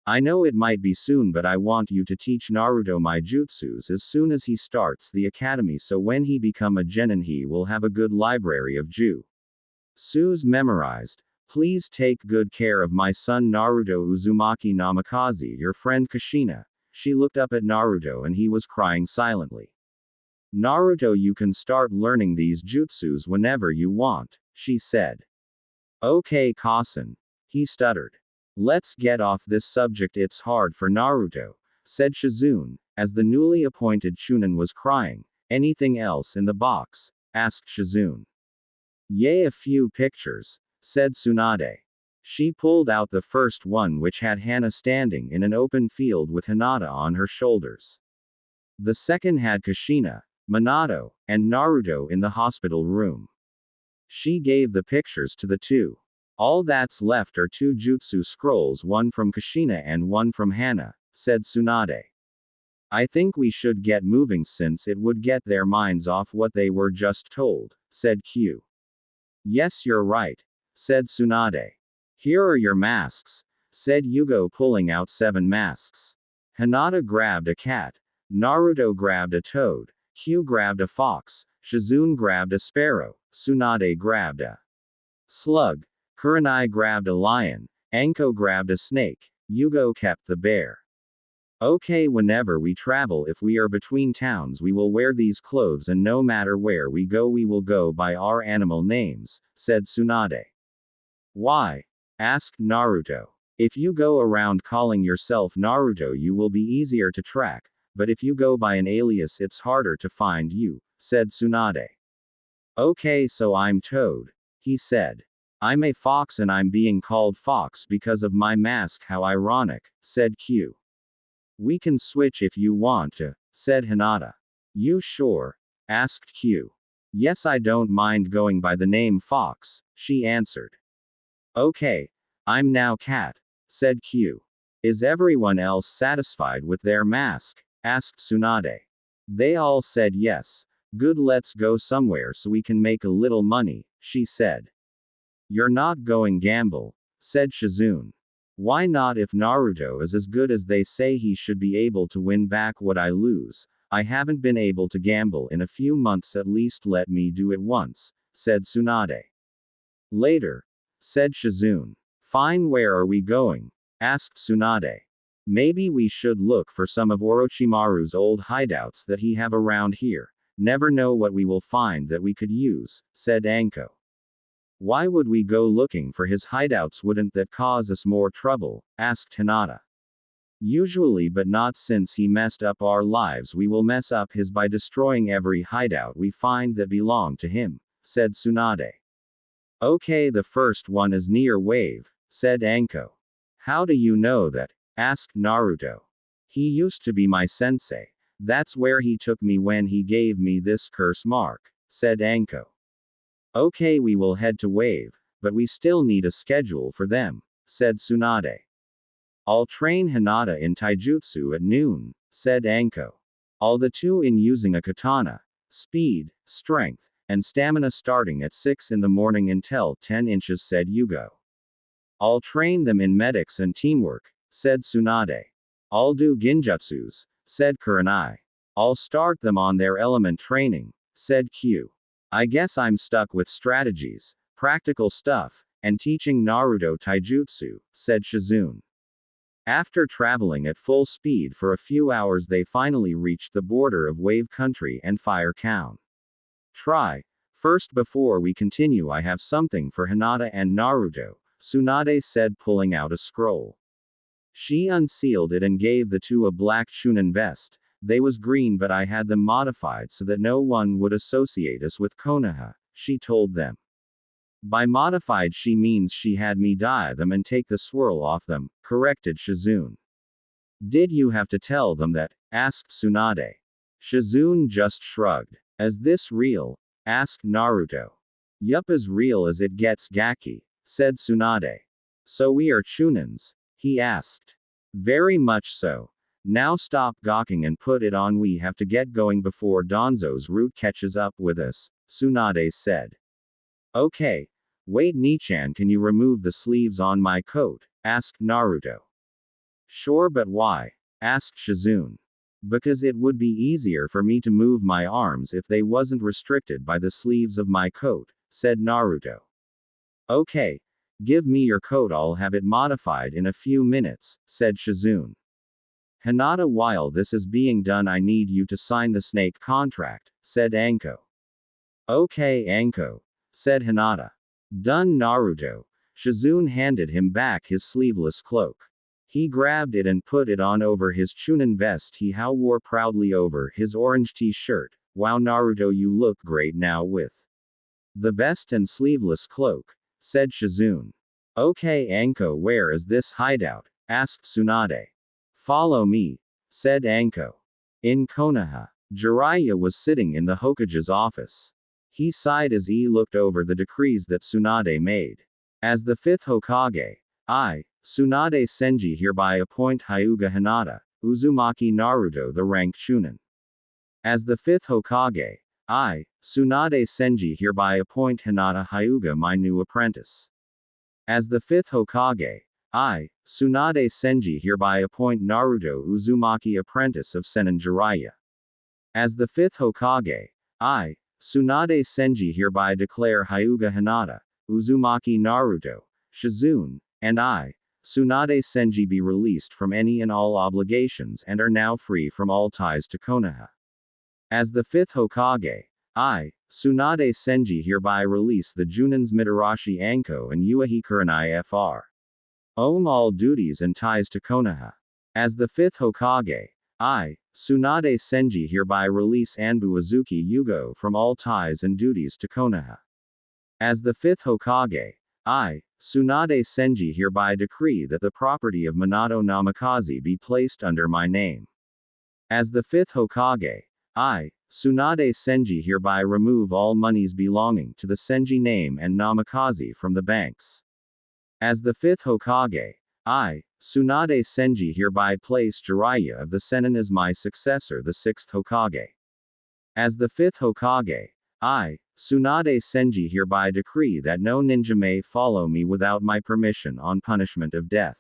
I know it might be soon, but I want you to teach Naruto my jutsus as soon as he starts the academy, so when he become a genin he will have a good library of jutsus memorized. Please take good care of my son Naruto Uzumaki Namikaze, your friend Kushina. She looked up at Naruto and he was crying silently. Naruto, you can start learning these jutsus whenever you want, she said. Okay, Kasen. He stuttered. Let's get off this subject, it's hard for Naruto, said Shizune, as the newly appointed Chunin was crying. Anything else in the box? Asked Shizune. Yay, a few pictures, said Tsunade. She pulled out the first one, which had Hana standing in an open field with Hinata on her shoulders. The second had Kushina, Minato, and Naruto in the hospital room. She gave the pictures to the two. All that's left are two jutsu scrolls, one from Kushina and one from Hana, said Tsunade. I think we should get moving since it would get their minds off what they were just told, said Q. Yes, you're right, said Tsunade. Here are your masks, said Yugo, pulling out 7 masks. Hinata grabbed a cat, Naruto grabbed a toad, Q grabbed a fox, Shizune grabbed a sparrow, Tsunade grabbed a slug, Kurenai grabbed a lion, Anko grabbed a snake, Yugo kept the bear. Okay, whenever we travel, if we are between towns, we will wear these clothes, and no matter where we go, we will go by our animal names, said Tsunade. Why? Asked Naruto. If you go around calling yourself Naruto, you will be easier to track, but if you go by an alias, it's harder to find you, said Tsunade. Okay, so I'm Toad, he said. I'm a fox and I'm being called Fox because of my mask. How ironic, said Q. We can switch if you want to, said Hinata. You sure? Asked Q. Yes, I don't mind going by the name Fox, she answered. Okay, I'm now Cat, said Q. Is everyone else satisfied with their mask? Asked Tsunade. They all said yes. Good, let's go somewhere so we can make a little money, she said. You're not going gamble, said Shizune. Why not? If Naruto is as good as they say, he should be able to win back what I lose. I haven't been able to gamble in a few months, at least let me do it once, said Tsunade. Later, said Shizune. Fine, where are we going? Asked Tsunade. Maybe we should look for some of Orochimaru's old hideouts that he have around here. Never know what we will find that we could use, said Anko. Why would we go looking for his hideouts? Wouldn't that cause us more trouble? Asked Hinata. Usually, but not since he messed up our lives. We will mess up his by destroying every hideout we find that belong to him, said Tsunade. Okay, the first one is near Wave, said Anko. How do you know that? Asked Naruto. He used to be my sensei. That's where he took me when he gave me this curse mark, said Anko. Okay, we will head to Wave, but we still need a schedule for them, said Tsunade. I'll train Hinata in taijutsu at noon, said Anko. All the two in using a katana, speed, strength, and stamina starting at 6 in the morning until 10 inches, said Yugo. I'll train them in medics and teamwork, said Tsunade. I'll do genjutsus, said Kurenai. I'll start them on their element training, said Q. I guess I'm stuck with strategies, practical stuff, and teaching Naruto taijutsu, said Shizune. After traveling at full speed for a few hours, they finally reached the border of Wave Country and Fire Town. Try. First, before we continue, I have something for Hinata and Naruto, Tsunade said, pulling out a scroll. She unsealed it and gave the two a black chunin vest. They was green, but I had them modified so that no one would associate us with Konoha, she told them. By modified she means she had me dye them and take the swirl off them, corrected Shizune. Did you have to tell them that? Asked Tsunade. Shizune just shrugged. Is this real? Asked Naruto. Yup, as real as it gets, Gaki, said Tsunade. So we are chunins? He asked. Very much so. Now stop gawking and put it on, we have to get going before Donzo's route catches up with us, Tsunade said. Okay. Wait, Nichan, can you remove the sleeves on my coat? Asked Naruto. Sure, but why? Asked Shizune. Because it would be easier for me to move my arms if they wasn't restricted by the sleeves of my coat, said Naruto. Okay. Give me your coat, I'll have it modified in a few minutes, said Shizune. Hinata, while this is being done, I need you to sign the snake contract, said Anko. Okay, Anko, said Hinata. Done, Naruto. Shizune handed him back his sleeveless cloak. He grabbed it and put it on over his Chunin vest he wore proudly over his orange t-shirt. Wow, Naruto, you look great now with the vest and sleeveless cloak, said Shizune. Okay, Anko, where is this hideout? Asked Tsunade. Follow me, said Anko. In Konoha, Jiraiya was sitting in the Hokage's office. He sighed as he looked over the decrees that Tsunade made. As the fifth Hokage, I, Tsunade Senji, hereby appoint Hyuga Hinata, Uzumaki Naruto the rank Chunin. As the fifth Hokage, I, Tsunade Senji, hereby appoint Hinata Hyuga my new apprentice. As the fifth Hokage, I, Tsunade Senji, hereby appoint Naruto Uzumaki apprentice of Sennin Jiraiya. As the fifth Hokage, I, Tsunade Senji, hereby declare Hyuga Hinata, Uzumaki Naruto, Shizune, and I, Tsunade Senji, be released from any and all obligations and are now free from all ties to Konoha. As the fifth Hokage, I, Tsunade Senji, hereby release the Junins Mitarashi Anko and Yuahi Kurenai Fr. All duties and ties to Konoha. As the fifth Hokage, I, Tsunade Senji, hereby release Anbu Azuki Yugo from all ties and duties to Konoha. As the fifth Hokage, I, Tsunade Senji, hereby decree that the property of Minato Namikaze be placed under my name. As the fifth Hokage, I, Tsunade Senji, hereby remove all monies belonging to the Senji name and Namikaze from the banks. As the fifth Hokage, I, Tsunade Senji, hereby place Jiraiya of the Sennin as my successor, the sixth Hokage. As the fifth Hokage, I, Tsunade Senji, hereby decree that no ninja may follow me without my permission on punishment of death.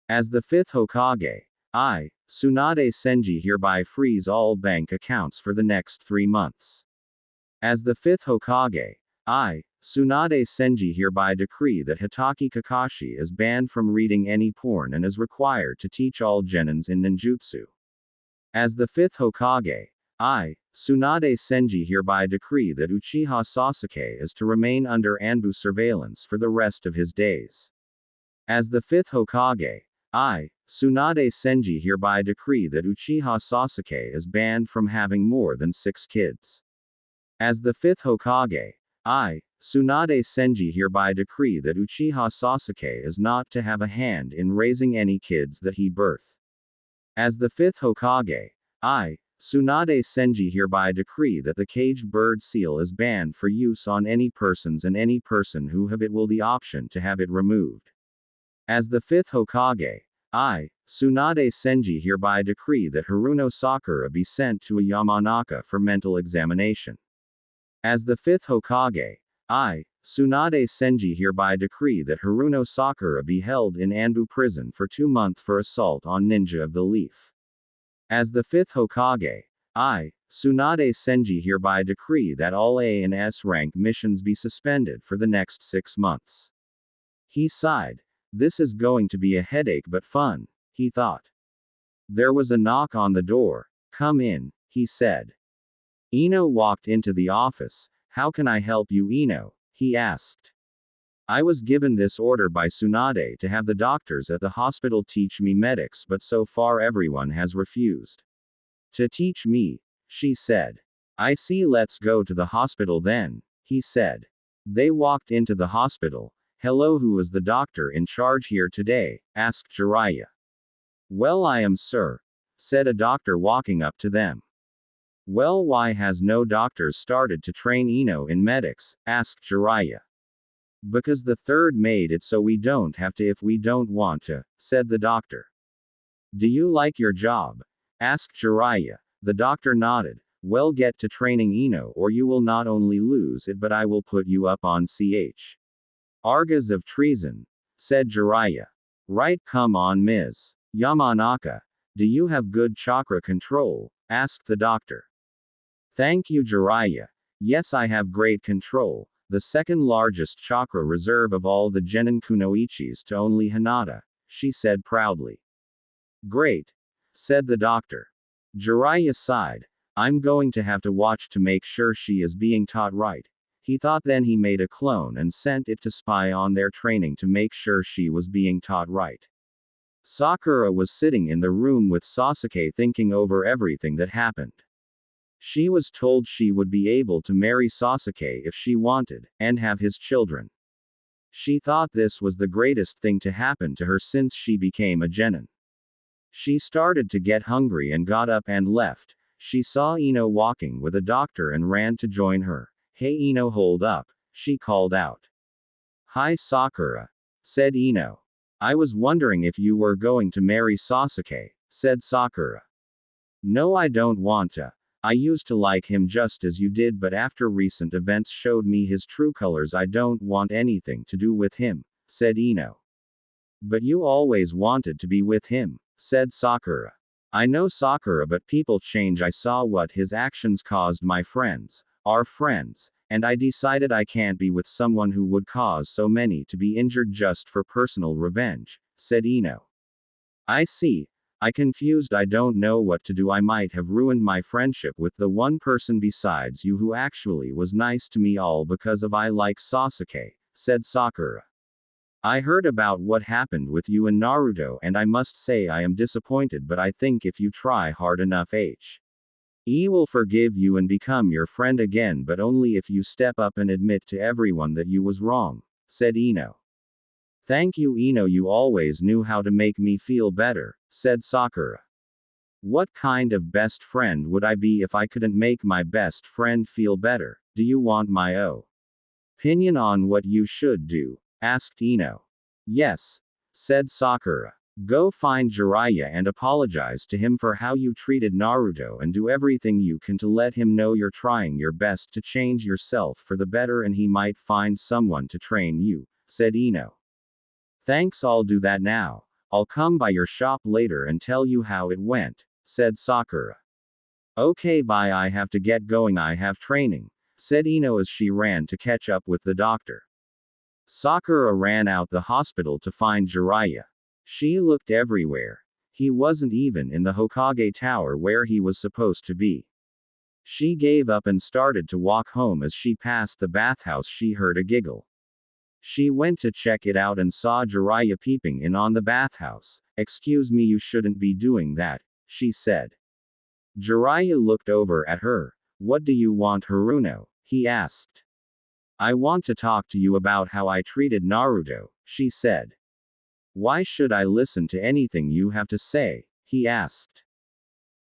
As the fifth Hokage, I, Tsunade Senji, hereby freeze all bank accounts for the next 3 months. As the fifth Hokage, I, Tsunade Senji, hereby decree that Hitaki Kakashi is banned from reading any porn and is required to teach all genins in ninjutsu. As the fifth Hokage, I, Tsunade Senji, hereby decree that Uchiha Sasuke is to remain under Anbu surveillance for the rest of his days. As the fifth Hokage, I, Tsunade Senji, hereby decree that Uchiha Sasuke is banned from having more than 6 kids. As the fifth Hokage, I, Tsunade Senji, hereby decree that Uchiha Sasuke is not to have a hand in raising any kids that he birth. As the fifth Hokage, I, Tsunade Senji, hereby decree that the caged bird seal is banned for use on any persons and any person who have it will the option to have it removed. As the fifth Hokage, I, Tsunade Senji, hereby decree that Haruno Sakura be sent to a Yamanaka for mental examination. As the fifth Hokage, I, Tsunade Senji, hereby decree that Haruno Sakura be held in Anbu prison for 2 months for assault on ninja of the leaf. As the fifth Hokage, I, Tsunade Senji, hereby decree that all A and S rank missions be suspended for the next 6 months. He sighed. This is going to be a headache but fun, he thought. There was a knock on the door. Come in, he said. Ino walked into the office. How can I help you, Ino? He asked. I was given this order by Tsunade to have the doctors at the hospital teach me medics, but so far everyone has refused to teach me, she said. I see, let's go to the hospital then, he said. They walked into the hospital. Hello, who is the doctor in charge here today? Asked Jiraiya. Well, I am, sir, said a doctor walking up to them. Well, why has no doctors started to train Ino in medics? Asked Jiraiya. Because the third made it so we don't have to if we don't want to, said the doctor. Do you like your job? Asked Jiraiya. The doctor nodded. Well, get to training Ino or you will not only lose it but I will put you up on charges of treason, said Jiraiya. Right, come on, Ms. Yamanaka, do you have good chakra control? Asked the doctor. Thank you, Jiraiya. Yes, I have great control. The second largest chakra reserve of all the Genin Kunoichis to only Hinata, she said proudly. Great, said the doctor. Jiraiya sighed. I'm going to have to watch to make sure she is being taught right. He thought. Then he made a clone and sent it to spy on their training to make sure she was being taught right. Sakura was sitting in the room with Sasuke thinking over everything that happened. She was told she would be able to marry Sasuke if she wanted, and have his children. She thought this was the greatest thing to happen to her since she became a genin. She started to get hungry and got up and left. She saw Ino walking with a doctor and ran to join her. Hey Ino, hold up, she called out. Hi Sakura, said Ino. I was wondering if you were going to marry Sasuke, said Sakura. No, I don't want to. I used to like him just as you did, but after recent events showed me his true colors, I don't want anything to do with him, said Ino. But you always wanted to be with him, said Sakura. I know Sakura, but people change. I saw what his actions caused my friends, our friends, and I decided I can't be with someone who would cause so many to be injured just for personal revenge, said Ino. I see. I confused. I don't know what to do. I might have ruined my friendship with the one person besides you who actually was nice to me, all because of I like Sasuke, said Sakura. I heard about what happened with you in Naruto and I must say I am disappointed, but I think if you try hard enough he will forgive you and become your friend again, but only if you step up and admit to everyone that you was wrong, said Ino. Thank you Ino, you always knew how to make me feel better, said Sakura. What kind of best friend would I be if I couldn't make my best friend feel better? Do you want my opinion on what you should do? Asked Ino. Yes, said Sakura. Go find Jiraiya and apologize to him for how you treated Naruto and do everything you can to let him know you're trying your best to change yourself for the better and he might find someone to train you, said Ino. Thanks, I'll do that now. I'll come by your shop later and tell you how it went, said Sakura. Okay, bye, I have to get going, I have training, said Ino as she ran to catch up with the doctor. Sakura ran out the hospital to find Jiraiya. She looked everywhere. He wasn't even in the Hokage Tower where he was supposed to be. She gave up and started to walk home. As she passed the bathhouse, she heard a giggle. She went to check it out and saw Jiraiya peeping in on the bathhouse. Excuse me, you shouldn't be doing that, she said. Jiraiya looked over at her. What do you want, Haruno? He asked. I want to talk to you about how I treated Naruto, she said. Why should I listen to anything you have to say? He asked.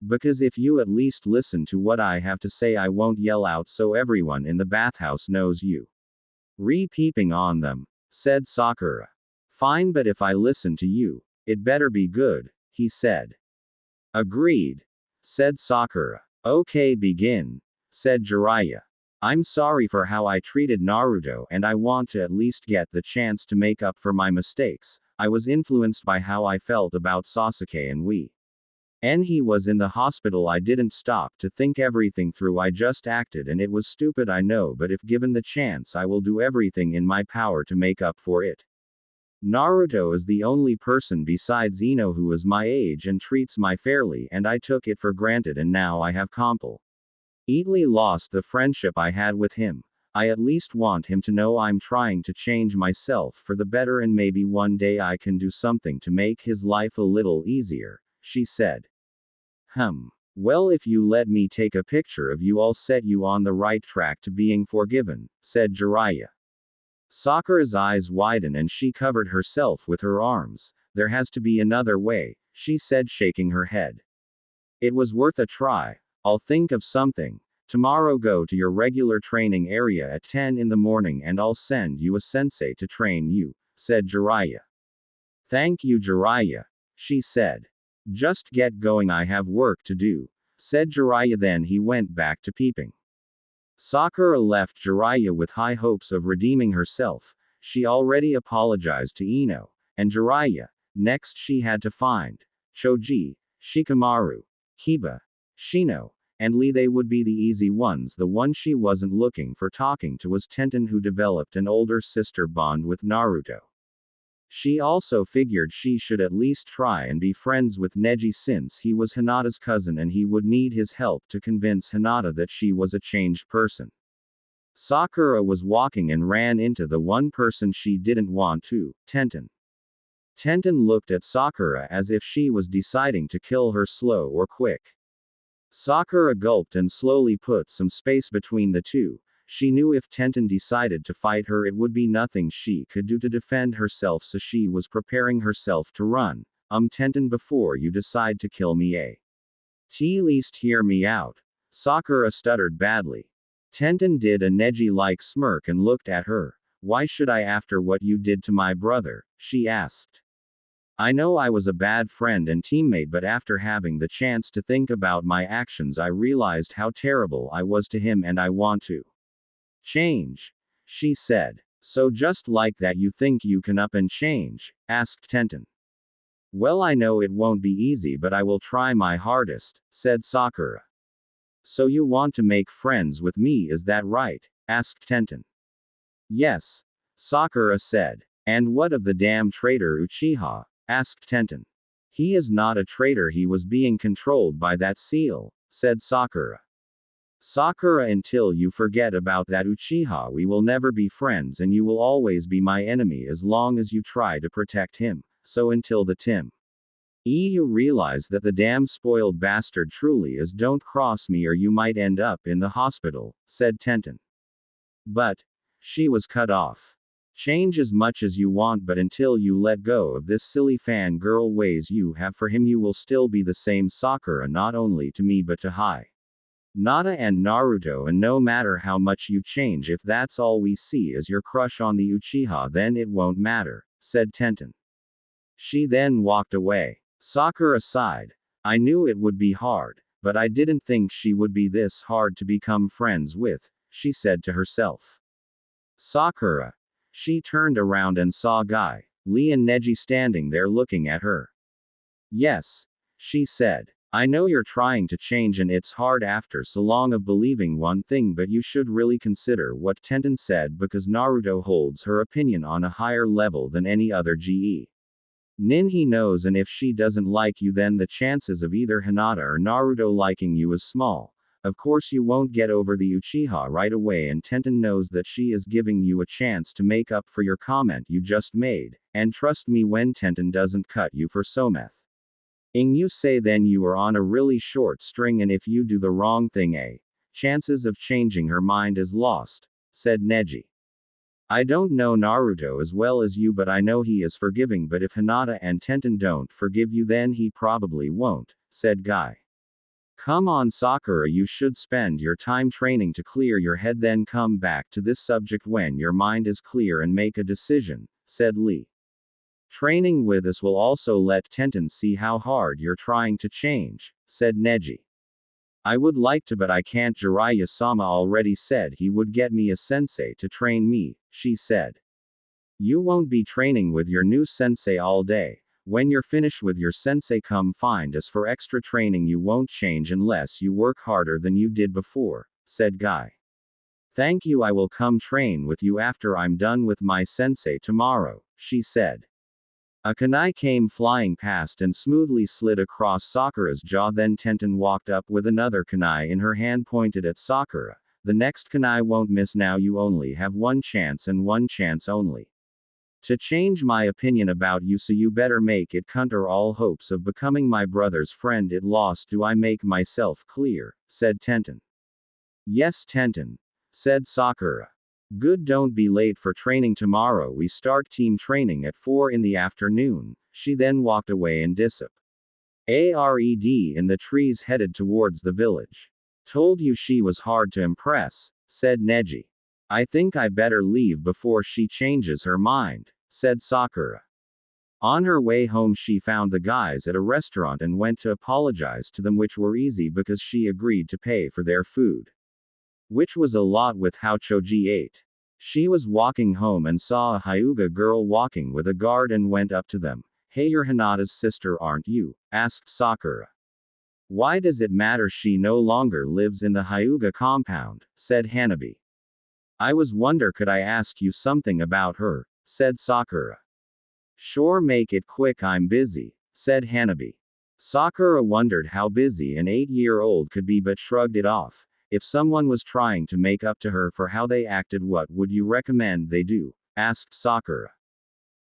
Because if you at least listen to what I have to say, I won't yell out so everyone in the bathhouse knows you re-peeping on them, said Sakura. Fine, but if I listen to you, it better be good, he said. Agreed, said Sakura. Okay, begin, said Jiraiya. I'm sorry for how I treated Naruto and I want to at least get the chance to make up for my mistakes. I was influenced by how I felt about Sasuke and he was in the hospital. I didn't stop to think everything through. I just acted and it was stupid, I know, but if given the chance I will do everything in my power to make up for it. Naruto is the only person besides Ino who is my age and treats me fairly, and I took it for granted, and now I have completely lost the friendship I had with him. I at least want him to know I'm trying to change myself for the better, and maybe one day I can do something to make his life a little easier, she said. Well, if you let me take a picture of you, I'll set you on the right track to being forgiven, said Jiraiya. Sakura's eyes widened and she covered herself with her arms. There has to be another way, she said, shaking her head. It was worth a try. I'll think of something. Tomorrow go to your regular training area at 10 in the morning and I'll send you a sensei to train you, said Jiraiya. Thank you, Jiraiya, she said. Just get going, I have work to do, said Jiraiya. Then he went back to peeping. Sakura left Jiraiya with high hopes of redeeming herself. She already apologized to Ino and Jiraiya. Next she had to find Choji, Shikamaru, Kiba, Shino, and Lee. They would be the easy ones. The one she wasn't looking for talking to was Tenten, who developed an older sister bond with Naruto. She also figured she should at least try and be friends with Neji since he was Hinata's cousin and he would need his help to convince Hinata that she was a changed person. Sakura was walking and ran into the one person she didn't want to, Tenten. Tenten looked at Sakura as if she was deciding to kill her slow or quick. Sakura gulped and slowly put some space between the two. She knew if Tenten decided to fight her, it would be nothing she could do to defend herself, so she was preparing herself to run. Tenten, before you decide to kill me, least hear me out. Sakura stuttered badly. Tenten did a Neji-like smirk and looked at her. Why should I, after what you did to my brother? She asked. I know I was a bad friend and teammate, but after having the chance to think about my actions, I realized how terrible I was to him and I want to change, she said. So just like that you think you can up and change? Asked Tenten. Well, I know it won't be easy, but I will try my hardest, said Sakura. So you want to make friends with me, is that right? Asked Tenten. Yes, Sakura said. And what of the damn traitor Uchiha? Asked Tenten. He is not a traitor, he was being controlled by that seal, said Sakura. Sakura, until you forget about that Uchiha, we will never be friends and you will always be my enemy as long as you try to protect him. So until the time you realize that the damn spoiled bastard truly is, don't cross me or you might end up in the hospital, said Tenten. But she was cut off. Change as much as you want, but until you let go of this silly fangirl ways you have for him, you will still be the same Sakura, not only to me but to Hinata and Naruto, and no matter how much you change, if that's all we see is your crush on the Uchiha, then it won't matter, said Tenten. She then walked away. Sakura sighed. I knew it would be hard, but I didn't think she would be this hard to become friends with, she said to herself. Sakura. She turned around and saw Guy, Lee and Neji standing there looking at her. Yes, she said. I know you're trying to change and it's hard after so long of believing one thing, but you should really consider what Tenten said, because Naruto holds her opinion on a higher level than any other GE. Nin he knows, and if she doesn't like you, then the chances of either Hinata or Naruto liking you is small. Of course you won't get over the Uchiha right away, and Tenten knows that she is giving you a chance to make up for your comment you just made, and trust me, when Tenten doesn't cut you for someth you say, then you are on a really short string, and if you do the wrong thing, chances of changing her mind is lost, said Neji. I don't know Naruto as well as you, but I know he is forgiving, but if Hinata and Tenten don't forgive you, then he probably won't, said Guy. Come on Sakura, you should spend your time training to clear your head, then come back to this subject when your mind is clear and make a decision, said Lee. Training with us will also let Tenten see how hard you're trying to change, said Neji. I would like to, but I can't. Jiraiya-sama already said he would get me a sensei to train me, she said. You won't be training with your new sensei all day. When you're finished with your sensei, come find us for extra training. You won't change unless you work harder than you did before, said Guy. Thank you, I will come train with you after I'm done with my sensei tomorrow, she said. A kunai came flying past and smoothly slid across Sakura's jaw. Then Tenten walked up with another kunai in her hand, pointed at Sakura. The next kunai won't miss. Now you only have one chance and one chance only to change my opinion about you, so you better make it count or all hopes of becoming my brother's friend it lost. Do I make myself clear? Said Tenten. Yes, Tenten, said Sakura. Good, don't be late for training tomorrow. We start team training at 4 in the afternoon. She then walked away and disappeared in the trees, headed towards the village. Told you she was hard to impress, said Neji. I think I better leave before she changes her mind, said Sakura. On her way home, she found the guys at a restaurant and went to apologize to them, which were easy because she agreed to pay for their food, which was a lot with how Choji ate. She was walking home and saw a Hyuga girl walking with a guard and went up to them. Hey, you're Hinata's sister, aren't you? Asked Sakura. Why does it matter? She no longer lives in the Hyuga compound, said Hanabi. I was wonder could I ask you something about her, said Sakura. Sure, make it quick, I'm busy, said Hanabi. Sakura wondered how busy an 8-year-old could be but shrugged it off. If someone was trying to make up to her for how they acted, what would you recommend they do? Asked Sakura.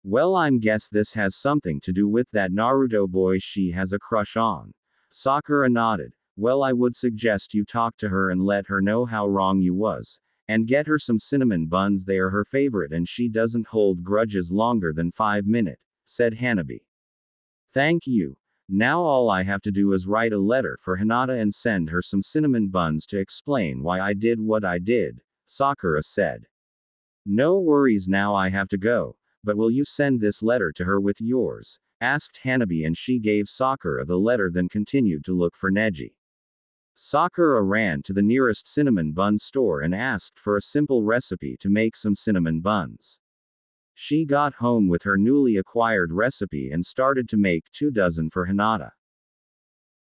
Well, I'm guess this has something to do with that Naruto boy she has a crush on. Sakura nodded. Well, I would suggest you talk to her and let her know how wrong you was. And get her some cinnamon buns, they are her favorite and she doesn't hold grudges longer than 5 minutes, said Hanabi. Thank you. Now all I have to do is write a letter for Hinata and send her some cinnamon buns to explain why I did what I did, Sakura said. No worries, now I have to go, but will you send this letter to her with yours? Asked Hanabi, and she gave Sakura the letter, then continued to look for Neji. Sakura ran to the nearest cinnamon bun store and asked for a simple recipe to make some cinnamon buns. She got home with her newly acquired recipe and started to make 2 dozen for Hinata.